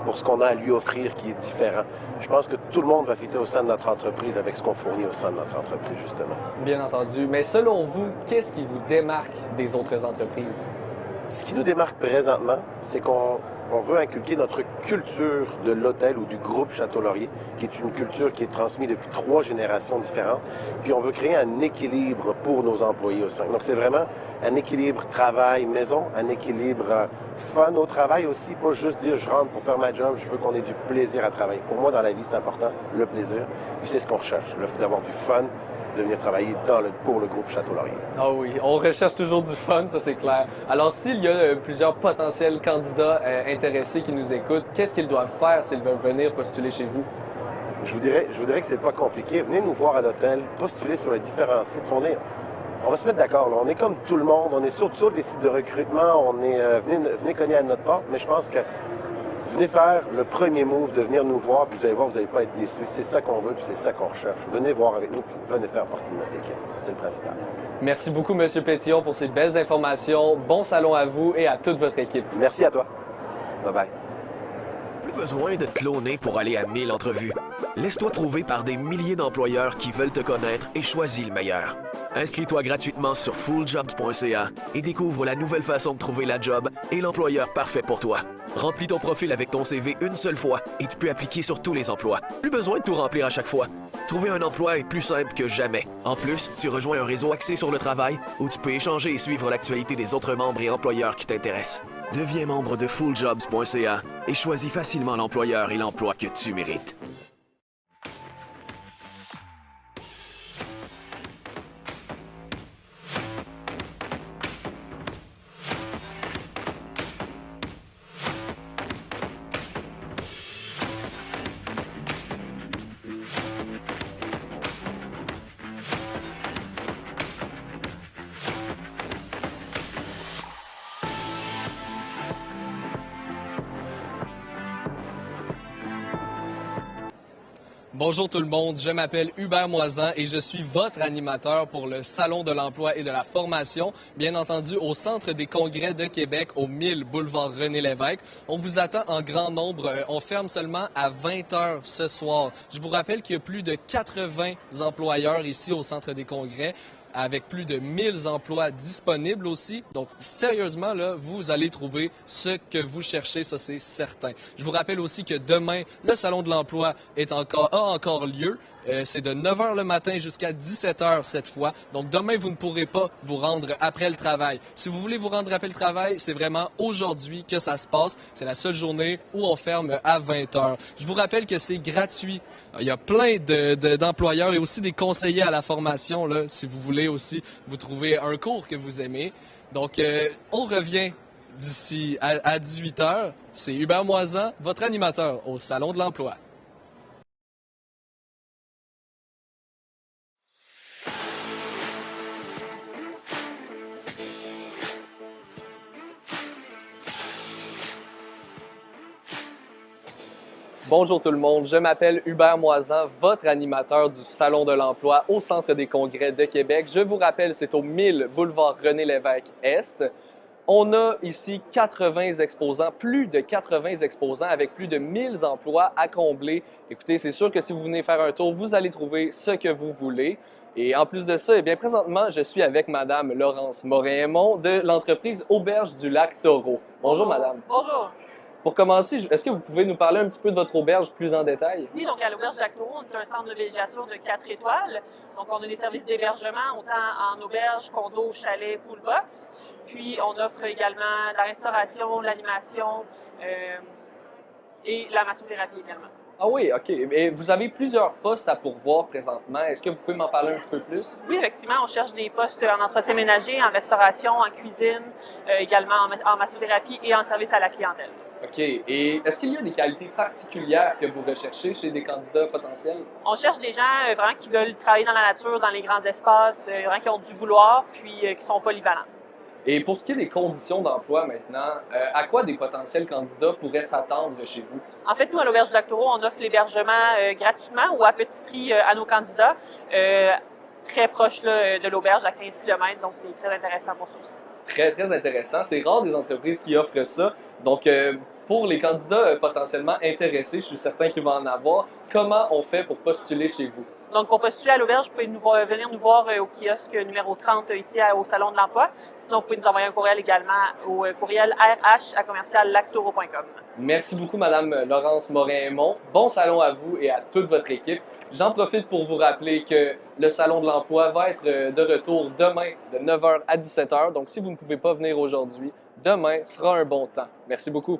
Speaker 3: pour ce qu'on a à lui offrir qui est différent. Je pense que tout le monde va fitter au sein de notre entreprise avec ce qu'on fournit au sein de notre entreprise, justement.
Speaker 6: Bien entendu. Mais selon vous, qu'est-ce qui vous démarque des autres entreprises?
Speaker 3: Ce qui nous démarque présentement, c'est qu'on veut inculquer notre culture de l'hôtel ou du groupe Château-Laurier, qui est une culture qui est transmise depuis 3 générations différentes. Puis on veut créer un équilibre pour nos employés au sein. Donc c'est vraiment un équilibre travail-maison, un équilibre fun au travail aussi, pas juste dire je rentre pour faire ma job, je veux qu'on ait du plaisir à travailler. Pour moi, dans la vie, c'est important, le plaisir. Puis c'est ce qu'on recherche, le fait d'avoir du fun, de venir travailler pour le groupe Château-Laurier.
Speaker 6: Ah oui, on recherche toujours du fun, ça c'est clair. Alors s'il y a plusieurs potentiels candidats intéressés qui nous écoutent, qu'est-ce qu'ils doivent faire s'ils veulent venir postuler chez vous?
Speaker 3: Je vous dirais que c'est pas compliqué. Venez nous voir à l'hôtel, postulez sur les différents sites. On va se mettre d'accord, là. On est comme tout le monde, on est surtout des sites de recrutement, venez cogner à notre porte, mais je pense que venez faire le premier move de venir nous voir, puis vous allez voir, vous n'allez pas être déçus. C'est ça qu'on veut, puis c'est ça qu'on recherche. Venez voir avec nous, puis venez faire partie de notre équipe. C'est le principal.
Speaker 6: Merci beaucoup, M. Pétillon, pour ces belles informations. Bon salon à vous et à toute votre équipe.
Speaker 3: Merci à toi. Bye-bye.
Speaker 11: Plus besoin de te cloner pour aller à 1000 entrevues. Laisse-toi trouver par des milliers d'employeurs qui veulent te connaître et choisis le meilleur. Inscris-toi gratuitement sur fulljobs.ca et découvre la nouvelle façon de trouver la job et l'employeur parfait pour toi. Remplis ton profil avec ton CV une seule fois et tu peux appliquer sur tous les emplois. Plus besoin de tout remplir à chaque fois. Trouver un emploi est plus simple que jamais. En plus, tu rejoins un réseau axé sur le travail où tu peux échanger et suivre l'actualité des autres membres et employeurs qui t'intéressent. Deviens membre de fulljobs.ca et choisis facilement l'employeur et l'emploi que tu mérites.
Speaker 6: Bonjour tout le monde, je m'appelle Hubert Moisan et je suis votre animateur pour le Salon de l'emploi et de la formation, bien entendu au Centre des congrès de Québec, au 1000 boulevard René-Lévesque. On vous attend en grand nombre, on ferme seulement à 20h ce soir. Je vous rappelle qu'il y a plus de 80 employeurs ici au Centre des congrès. avec plus de 1000 emplois disponibles aussi. Donc, sérieusement, là, vous allez trouver ce que vous cherchez, ça c'est certain. Je vous rappelle aussi que demain, le Salon de l'Emploi a encore lieu. C'est de 9 h le matin jusqu'à 17 h cette fois. Donc, demain, vous ne pourrez pas vous rendre après le travail. Si vous voulez vous rendre après le travail, c'est vraiment aujourd'hui que ça se passe. C'est la seule journée où on ferme à 20 h. Je vous rappelle que c'est gratuit. Il y a plein d'employeurs et aussi des conseillers à la formation, là, si vous voulez aussi vous trouver un cours que vous aimez. Donc, on revient d'ici à 18 h. C'est Hubert Moisan, votre animateur au Salon de l'Emploi. Bonjour tout le monde, je m'appelle Hubert Moisan, votre animateur du Salon de l'Emploi au Centre des congrès de Québec. Je vous rappelle, c'est au 1000 boulevard René-Lévesque-Est. On a ici 80 exposants, plus de 80 exposants avec plus de 1000 emplois à combler. Écoutez, c'est sûr que si vous venez faire un tour, vous allez trouver ce que vous voulez. Et en plus de ça, eh bien, présentement, je suis avec Madame Laurence Morin-Aymon de l'entreprise Auberge du Lac-Taureau. Bonjour, Madame.
Speaker 4: Bonjour.
Speaker 6: Pour commencer, est-ce que vous pouvez nous parler un petit peu de votre auberge plus en détail?
Speaker 4: Oui, donc à l'Auberge du Lac-Taureau, on est un centre de villégiature de 4 étoiles. Donc, on a des services d'hébergement, autant en auberge, condo, chalet, pool box. Puis, on offre également la restauration, l'animation et la massothérapie également.
Speaker 6: Ah oui, OK. Et vous avez plusieurs postes à pourvoir présentement. Est-ce que vous pouvez m'en parler un petit peu plus?
Speaker 4: Oui, effectivement, on cherche des postes en entretien ménager, en restauration, en cuisine, également en massothérapie et en service à la clientèle.
Speaker 6: OK. Et est-ce qu'il y a des qualités particulières que vous recherchez chez des candidats potentiels?
Speaker 4: On cherche des gens vraiment qui veulent travailler dans la nature, dans les grands espaces, vraiment qui ont du vouloir, puis qui sont polyvalents.
Speaker 6: Et pour ce qui est des conditions d'emploi maintenant, à quoi des potentiels candidats pourraient s'attendre chez vous?
Speaker 4: En fait, nous, à l'Auberge du Lac-Taureau, on offre l'hébergement gratuitement ou à petit prix à nos candidats, très proche là, de l'auberge, à 15 km, donc c'est très intéressant pour ça aussi.
Speaker 6: Très, très intéressant. C'est rare des entreprises qui offrent ça. Donc, pour les candidats potentiellement intéressés, je suis certain qu'il va en avoir, comment on fait pour postuler chez vous?
Speaker 4: Donc, pour postuler à l'auberge, vous pouvez venir nous voir au kiosque numéro 30 ici au Salon de l'Emploi. Sinon, vous pouvez nous envoyer un courriel également au courriel rh@commerciallactaureau.com.
Speaker 6: Merci beaucoup, Madame Laurence Morin-Aymon. Bon salon à vous et à toute votre équipe. J'en profite pour vous rappeler que le Salon de l'Emploi va être de retour demain de 9 h à 17 h. Donc, si vous ne pouvez pas venir aujourd'hui, demain sera un bon temps. Merci beaucoup.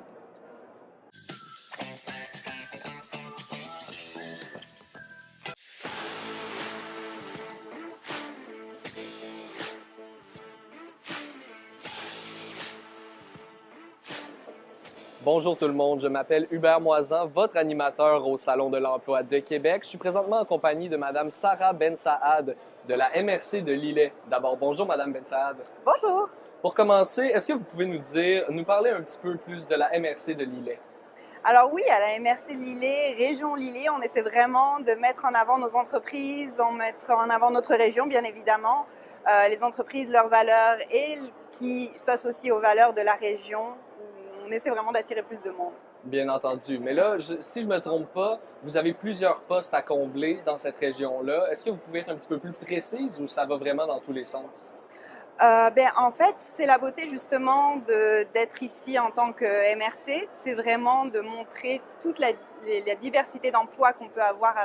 Speaker 6: Bonjour tout le monde, je m'appelle Hubert Moisan, votre animateur au Salon de l'Emploi de Québec. Je suis présentement en compagnie de Madame Sarah Ben-Saad de la MRC de Lillet. D'abord, bonjour Madame Ben-Saad.
Speaker 5: Bonjour.
Speaker 6: Pour commencer, est-ce que vous pouvez nous parler un petit peu plus de la MRC de Lillet?
Speaker 5: Alors oui, à la MRC de Lillet, région Lillet, on essaie vraiment de mettre en avant nos entreprises, mettre en avant notre région, bien évidemment, les entreprises, leurs valeurs et qui s'associent aux valeurs de la région. On essaie vraiment d'attirer plus de monde.
Speaker 6: Bien entendu. Mais là, si je ne me trompe pas, vous avez plusieurs postes à combler dans cette région-là. Est-ce que vous pouvez être un petit peu plus précise ou ça va vraiment dans tous les sens?
Speaker 5: En fait, c'est la beauté justement d'être ici en tant que MRC. C'est vraiment de montrer toute la diversité d'emplois qu'on peut avoir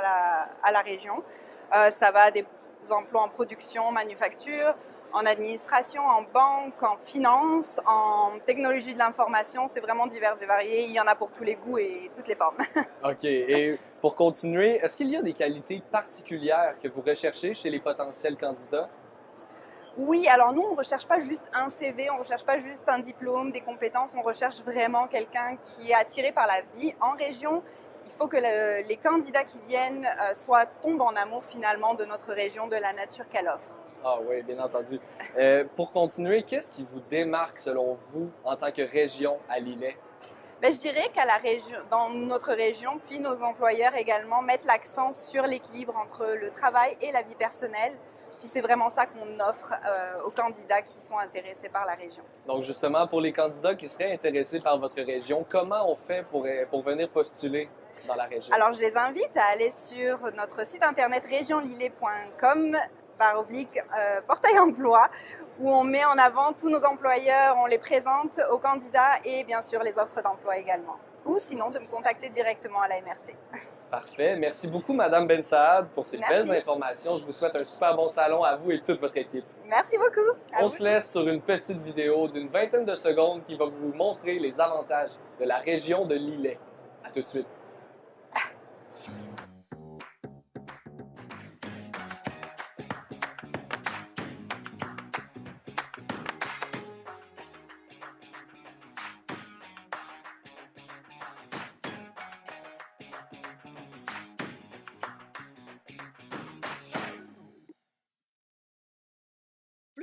Speaker 5: à la région. Ça va des emplois en production, manufacture, en administration, en banque, en finance, en technologie de l'information. C'est vraiment divers et varié. Il y en a pour tous les goûts et toutes les formes.
Speaker 6: OK. Et pour continuer, est-ce qu'il y a des qualités particulières que vous recherchez chez les potentiels candidats?
Speaker 5: Oui, alors nous, on ne recherche pas juste un CV, on ne recherche pas juste un diplôme, des compétences. On recherche vraiment quelqu'un qui est attiré par la vie en région. Il faut que les candidats qui viennent tombent en amour finalement de notre région, de la nature qu'elle offre.
Speaker 6: Ah oui, bien entendu. Pour continuer, qu'est-ce qui vous démarque selon vous en tant que région à Lillet?
Speaker 5: Je dirais dans notre région, puis nos employeurs également mettent l'accent sur l'équilibre entre le travail et la vie personnelle. Puis c'est vraiment ça qu'on offre aux candidats qui sont intéressés par la région.
Speaker 6: Donc justement, pour les candidats qui seraient intéressés par votre région, comment on fait pour venir postuler dans la région?
Speaker 5: Alors je les invite à aller sur notre site internet regionlillet.com portail emploi, où on met en avant tous nos employeurs, on les présente aux candidats et bien sûr les offres d'emploi également. Ou sinon de me contacter directement à la MRC.
Speaker 6: Parfait. Merci beaucoup, Madame Ben Saad, pour ces
Speaker 5: Merci.
Speaker 6: belles informations. Je vous souhaite un super bon salon à vous et toute votre équipe.
Speaker 5: Merci beaucoup.
Speaker 6: On se laisse sur une petite vidéo d'une vingtaine de secondes qui va vous montrer les avantages de la région de Lillet. À tout de suite.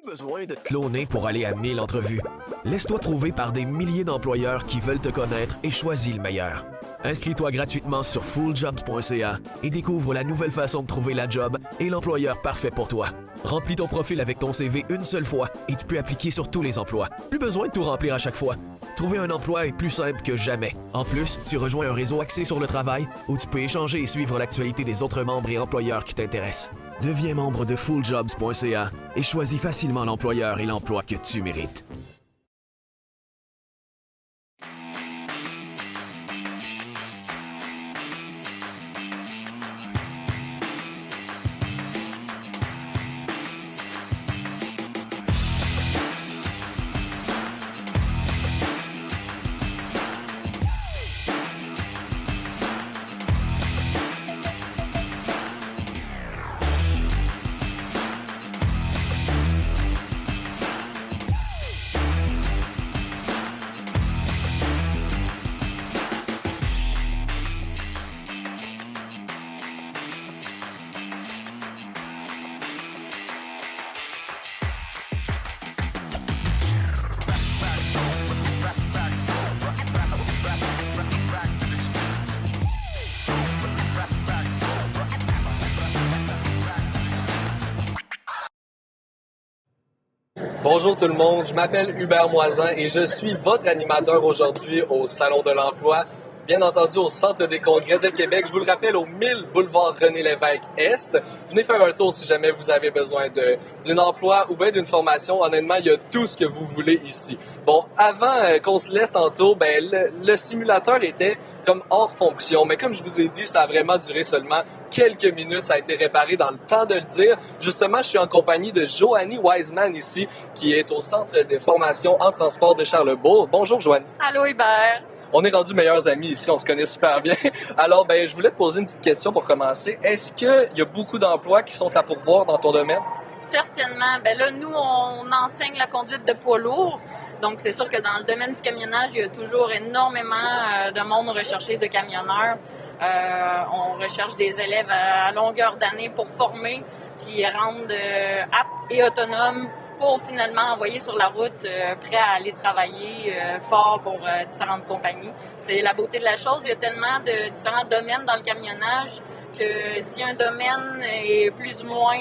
Speaker 11: Besoin de cloner pour aller à 1000 entrevues. Laisse-toi trouver par des milliers d'employeurs qui veulent te connaître et choisis le meilleur. Inscris-toi gratuitement sur fulljobs.ca et découvre la nouvelle façon de trouver la job et l'employeur parfait pour toi. Remplis ton profil avec ton CV une seule fois et tu peux appliquer sur tous les emplois. Plus besoin de tout remplir à chaque fois. Trouver un emploi est plus simple que jamais. En plus, tu rejoins un réseau axé sur le travail où tu peux échanger et suivre l'actualité des autres membres et employeurs qui t'intéressent. Deviens membre de fulljobs.ca et choisis facilement l'employeur et l'emploi que tu mérites.
Speaker 6: Bonjour tout le monde, je m'appelle Hubert Moisin et je suis votre animateur aujourd'hui au Salon de l'Emploi, bien entendu au Centre des Congrès de Québec. Je vous le rappelle, au 1000 boulevard René-Lévesque-Est. Venez faire un tour si jamais vous avez besoin d'un emploi ou bien d'une formation. Honnêtement, il y a tout ce que vous voulez ici. Bon, avant qu'on se laisse tantôt, le simulateur était comme hors fonction. Mais comme je vous ai dit, ça a vraiment duré seulement quelques minutes. Ça a été réparé dans le temps de le dire. Justement, je suis en compagnie de Joanie Wiseman ici, qui est au Centre de formation en transport de Charlebourg. Bonjour, Joanie.
Speaker 12: Allô, Hubert.
Speaker 6: On est rendus meilleurs amis ici, on se connaît super bien. Alors, je voulais te poser une petite question pour commencer. Est-ce qu'il y a beaucoup d'emplois qui sont à pourvoir dans ton domaine?
Speaker 12: Certainement. Là, nous, on enseigne la conduite de poids lourds. Donc, c'est sûr que dans le domaine du camionnage, il y a toujours énormément de monde recherché de camionneurs. On recherche des élèves à longueur d'année pour former puis rendre aptes et autonomes pour finalement envoyer sur la route prêts à aller travailler fort pour différentes compagnies. C'est la beauté de la chose. Il y a tellement de différents domaines dans le camionnage que si un domaine est plus ou moins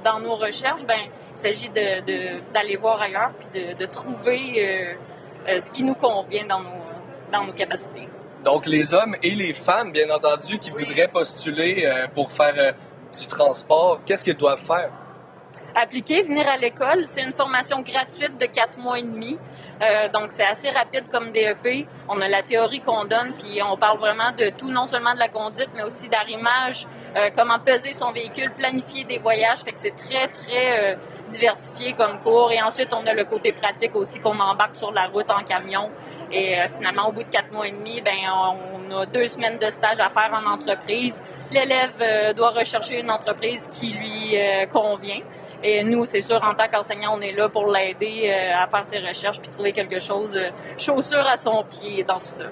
Speaker 12: dans nos recherches, il s'agit d'aller voir ailleurs puis de trouver ce qui nous convient dans nos capacités.
Speaker 6: Donc, les hommes et les femmes, bien entendu, qui voudraient postuler pour faire du transport, qu'est-ce qu'ils doivent faire?
Speaker 12: Appliquer, venir à l'école, c'est une formation gratuite de 4 mois et demi. Donc, c'est assez rapide comme DEP. On a la théorie qu'on donne, puis on parle vraiment de tout, non seulement de la conduite, mais aussi d'arrimage, comment peser son véhicule, planifier des voyages. Fait que c'est très, très diversifié comme cours. Et ensuite, on a le côté pratique aussi qu'on embarque sur la route en camion. Et finalement, au bout de 4 mois et demi, on a 2 semaines de stage à faire en entreprise. L'élève doit rechercher une entreprise qui lui convient. Et nous, c'est sûr, en tant qu'enseignant, on est là pour l'aider à faire ses recherches puis trouver quelque chose, chaussure à son pied dans tout ça.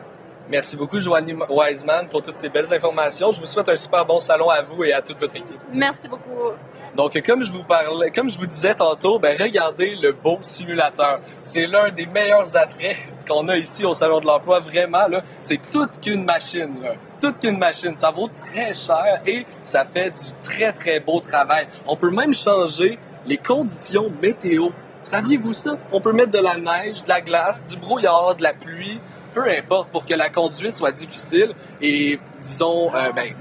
Speaker 6: Merci beaucoup, Joanie Wiseman, pour toutes ces belles informations. Je vous souhaite un super bon salon à vous et à toute votre équipe.
Speaker 12: Merci beaucoup.
Speaker 6: Donc, comme je vous disais tantôt, regardez le beau simulateur. C'est l'un des meilleurs attraits qu'on a ici au Salon de l'Emploi. Vraiment, là, c'est toute qu'une machine, là. Toute qu'une machine. Ça vaut très cher et ça fait du très, très beau travail. On peut même changer les conditions météo Saviez-vous ça? On peut mettre de la neige, de la glace, du brouillard, de la pluie, peu importe, pour que la conduite soit difficile et, disons,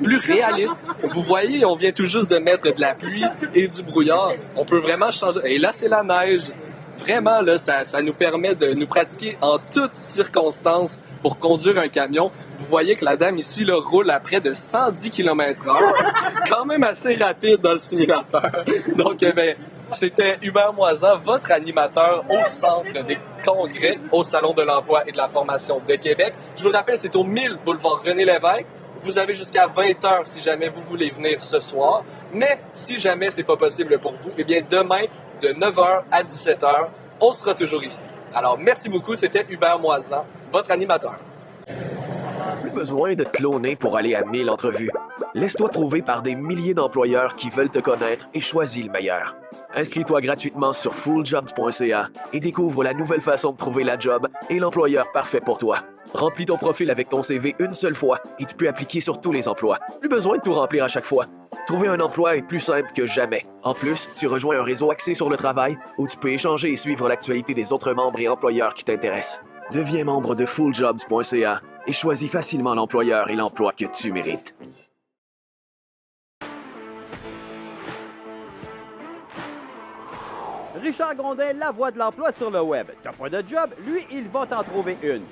Speaker 6: plus réaliste. Vous voyez, on vient tout juste de mettre de la pluie et du brouillard. On peut vraiment changer. Et là, c'est la neige. Vraiment, là, ça nous permet de nous pratiquer en toutes circonstances pour conduire un camion. Vous voyez que la dame ici là, roule à près de 110 km/h. Quand même assez rapide dans le simulateur. Donc, c'était Hubert Moisan, votre animateur au Centre des congrès au Salon de l'emploi et de la formation de Québec. Je vous le rappelle, c'est au 1000 boulevard René-Lévesque. Vous avez jusqu'à 20h si jamais vous voulez venir ce soir. Mais si jamais c'est pas possible pour vous, eh bien demain, de 9h à 17h, on sera toujours ici. Alors, merci beaucoup. C'était Hubert Moisan, votre animateur.
Speaker 11: Plus besoin de te cloner pour aller à 1000 entrevues. Laisse-toi trouver par des milliers d'employeurs qui veulent te connaître et choisis le meilleur. Inscris-toi gratuitement sur fulljobs.ca et découvre la nouvelle façon de trouver la job et l'employeur parfait pour toi. Remplis ton profil avec ton CV une seule fois et tu peux appliquer sur tous les emplois. Plus besoin de tout remplir à chaque fois. Trouver un emploi est plus simple que jamais. En plus, tu rejoins un réseau axé sur le travail où tu peux échanger et suivre l'actualité des autres membres et employeurs qui t'intéressent. Deviens membre de fulljobs.ca et choisis facilement l'employeur et l'emploi que tu mérites.
Speaker 7: Richard Grondin, la voix de l'emploi sur le web. T'as pas de job? Lui, il va t'en trouver une.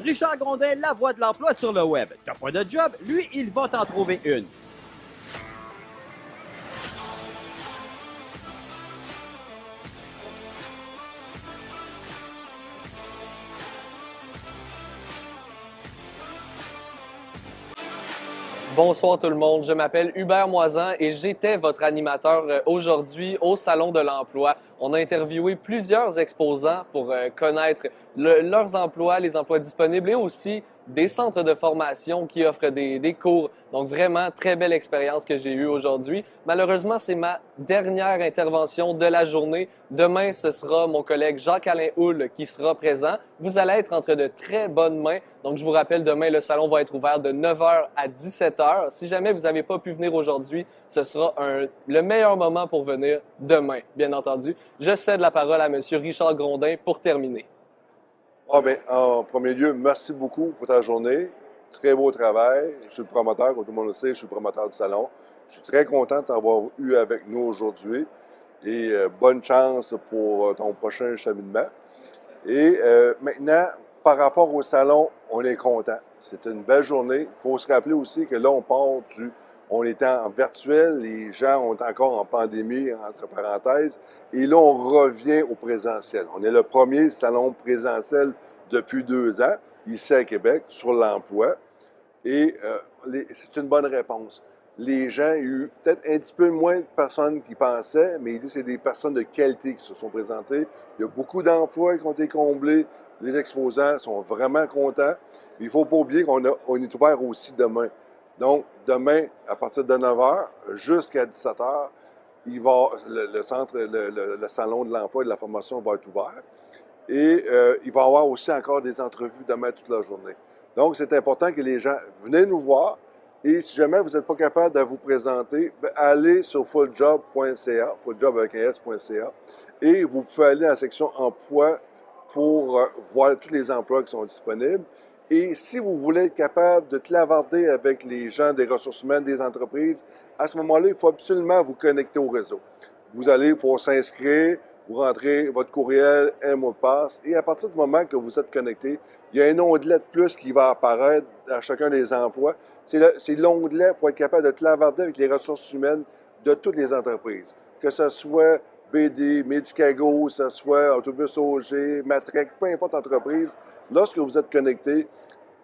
Speaker 7: Richard Grondin, la voix de l'emploi sur le web. T'as pas de job? Lui, il va t'en trouver une.
Speaker 6: Bonsoir tout le monde, je m'appelle Hubert Moisan et j'étais votre animateur aujourd'hui au Salon de l'emploi. On a interviewé plusieurs exposants pour connaître leurs emplois, les emplois disponibles et aussi des centres de formation qui offrent des cours. Donc vraiment, très belle expérience que j'ai eue aujourd'hui. Malheureusement, c'est ma dernière intervention de la journée. Demain, ce sera mon collègue Jacques-Alain Houle qui sera présent. Vous allez être entre de très bonnes mains. Donc je vous rappelle, demain, le salon va être ouvert de 9h à 17h. Si jamais vous n'avez pas pu venir aujourd'hui, ce sera le meilleur moment pour venir demain, bien entendu. Je cède la parole à M. Richard Grondin pour terminer.
Speaker 1: En premier lieu, merci beaucoup pour ta journée. Très beau travail. Je suis le promoteur, comme tout le monde le sait, je suis le promoteur du salon. Je suis très content de t'avoir eu avec nous aujourd'hui et bonne chance pour ton prochain cheminement. Et maintenant, par rapport au salon, on est content. C'était une belle journée. Il faut se rappeler aussi que là, on était en virtuel, les gens ont encore en pandémie, entre parenthèses, et là, on revient au présentiel. On est le premier salon présentiel depuis 2 ans, ici à Québec, sur l'emploi, et c'est une bonne réponse. Les gens, il y a eu peut-être un petit peu moins de personnes qui pensaient, mais ils disent que c'est des personnes de qualité qui se sont présentées. Il y a beaucoup d'emplois qui ont été comblés, les exposants sont vraiment contents. Il ne faut pas oublier qu'on est ouvert aussi demain. Donc, demain, à partir de 9 h jusqu'à 17 h, le salon de l'emploi et de la formation va être ouvert. Et il va y avoir aussi encore des entrevues demain toute la journée. Donc, c'est important que les gens venez nous voir. Et si jamais vous n'êtes pas capable de vous présenter, allez sur fulljob.ca, fulljob avec un S.ca, et vous pouvez aller à la section emploi pour voir tous les emplois qui sont disponibles. Et si vous voulez être capable de clavarder avec les gens des ressources humaines, des entreprises, à ce moment-là, il faut absolument vous connecter au réseau. Vous allez pour s'inscrire, vous rentrez votre courriel, un mot de passe, et à partir du moment que vous êtes connecté, il y a un onglet de plus qui va apparaître à chacun des emplois. C'est l'onglet pour être capable de clavarder avec les ressources humaines de toutes les entreprises, que ce soit BD, Medicago, que ce soit Autobus OG, Matrec, peu importe l'entreprise. Lorsque vous êtes connecté,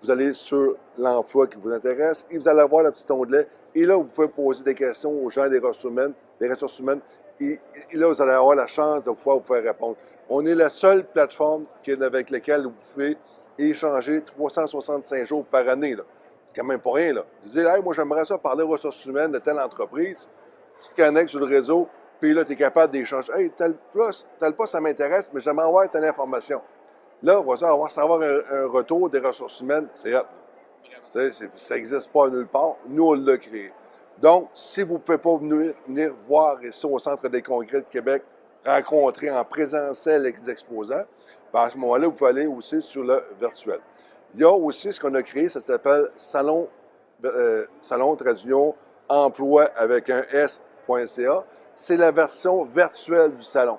Speaker 1: vous allez sur l'emploi qui vous intéresse et vous allez avoir le petit onglet. Et là, vous pouvez poser des questions aux gens des ressources humaines. Et là, vous allez avoir la chance de pouvoir vous faire répondre. On est la seule plateforme avec laquelle vous pouvez échanger 365 jours par année. C'est quand même pas rien. Là. Vous dites, hey, moi, j'aimerais ça parler aux ressources humaines de telle entreprise. Tu te connectes sur le réseau, puis là, tu es capable d'échanger. Hey, tel poste, ça m'intéresse, mais j'aimerais avoir telle information. Là, on va savoir un retour des ressources humaines. C'est hot. Ça n'existe pas nulle part. Nous, on l'a créé. Donc, si vous ne pouvez pas venir voir ici au Centre des congrès de Québec, rencontrer en présentiel les exposants, à ce moment-là, vous pouvez aller aussi sur le virtuel. Il y a aussi ce qu'on a créé, ça s'appelle Salon Traduction Emploi avec un S.ca. C'est la version virtuelle du salon.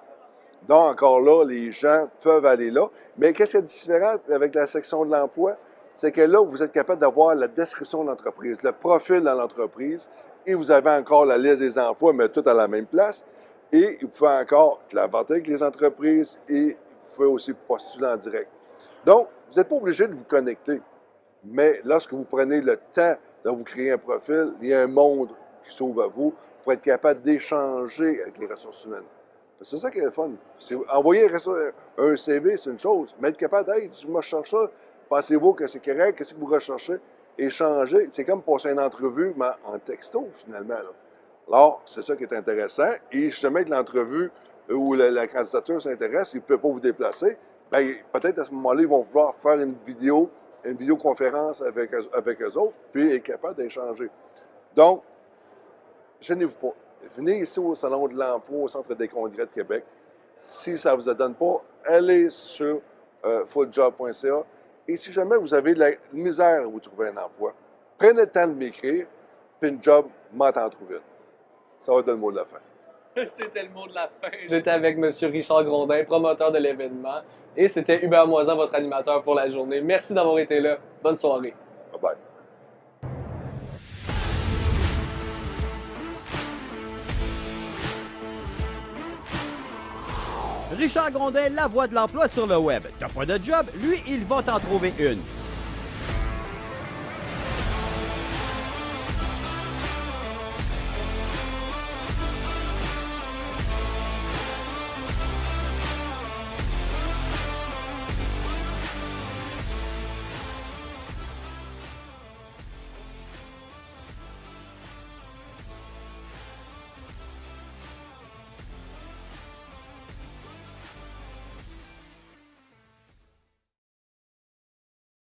Speaker 1: Donc, encore là, les gens peuvent aller là. Mais qu'est-ce qui est différent avec la section de l'emploi? C'est que là, vous êtes capable d'avoir la description de l'entreprise, le profil de l'entreprise, et vous avez encore la liste des emplois, mais tout à la même place. Et vous pouvez encore clavarder avec les entreprises et vous pouvez aussi postuler en direct. Donc, vous n'êtes pas obligé de vous connecter. Mais lorsque vous prenez le temps de vous créer un profil, il y a un monde qui s'ouvre à vous pour être capable d'échanger avec les ressources humaines. C'est ça qui est le fun. Envoyer un CV, c'est une chose, mais être capable d'être, si moi je cherche ça, pensez-vous que c'est correct, qu'est-ce que vous recherchez? Échanger, c'est comme passer une entrevue, mais en texto, finalement. Là. Alors, c'est ça qui est intéressant. Et si jamais que l'entrevue ou la candidature s'intéresse, ils ne peuvent pas vous déplacer, bien, peut-être à ce moment-là, ils vont vouloir faire une vidéoconférence avec eux autres, puis être capable d'échanger. Donc, gênez-vous pas. Venez ici au Salon de l'Emploi, au Centre des congrès de Québec. Si ça ne vous donne pas, allez sur fulljob.ca. Et si jamais vous avez de la misère à vous trouver un emploi, prenez le temps de m'écrire, puis une job, m'en trouver une. Ça va être le mot de la fin.
Speaker 6: C'était le mot de la fin. J'étais avec M. Richard Grondin, promoteur de l'événement, et c'était Hubert Moisan, votre animateur pour la journée. Merci d'avoir été là. Bonne soirée.
Speaker 1: Bye-bye.
Speaker 7: Richard Grondin, la voix de l'emploi sur le web. T'as pas de job? Lui, il va t'en trouver une.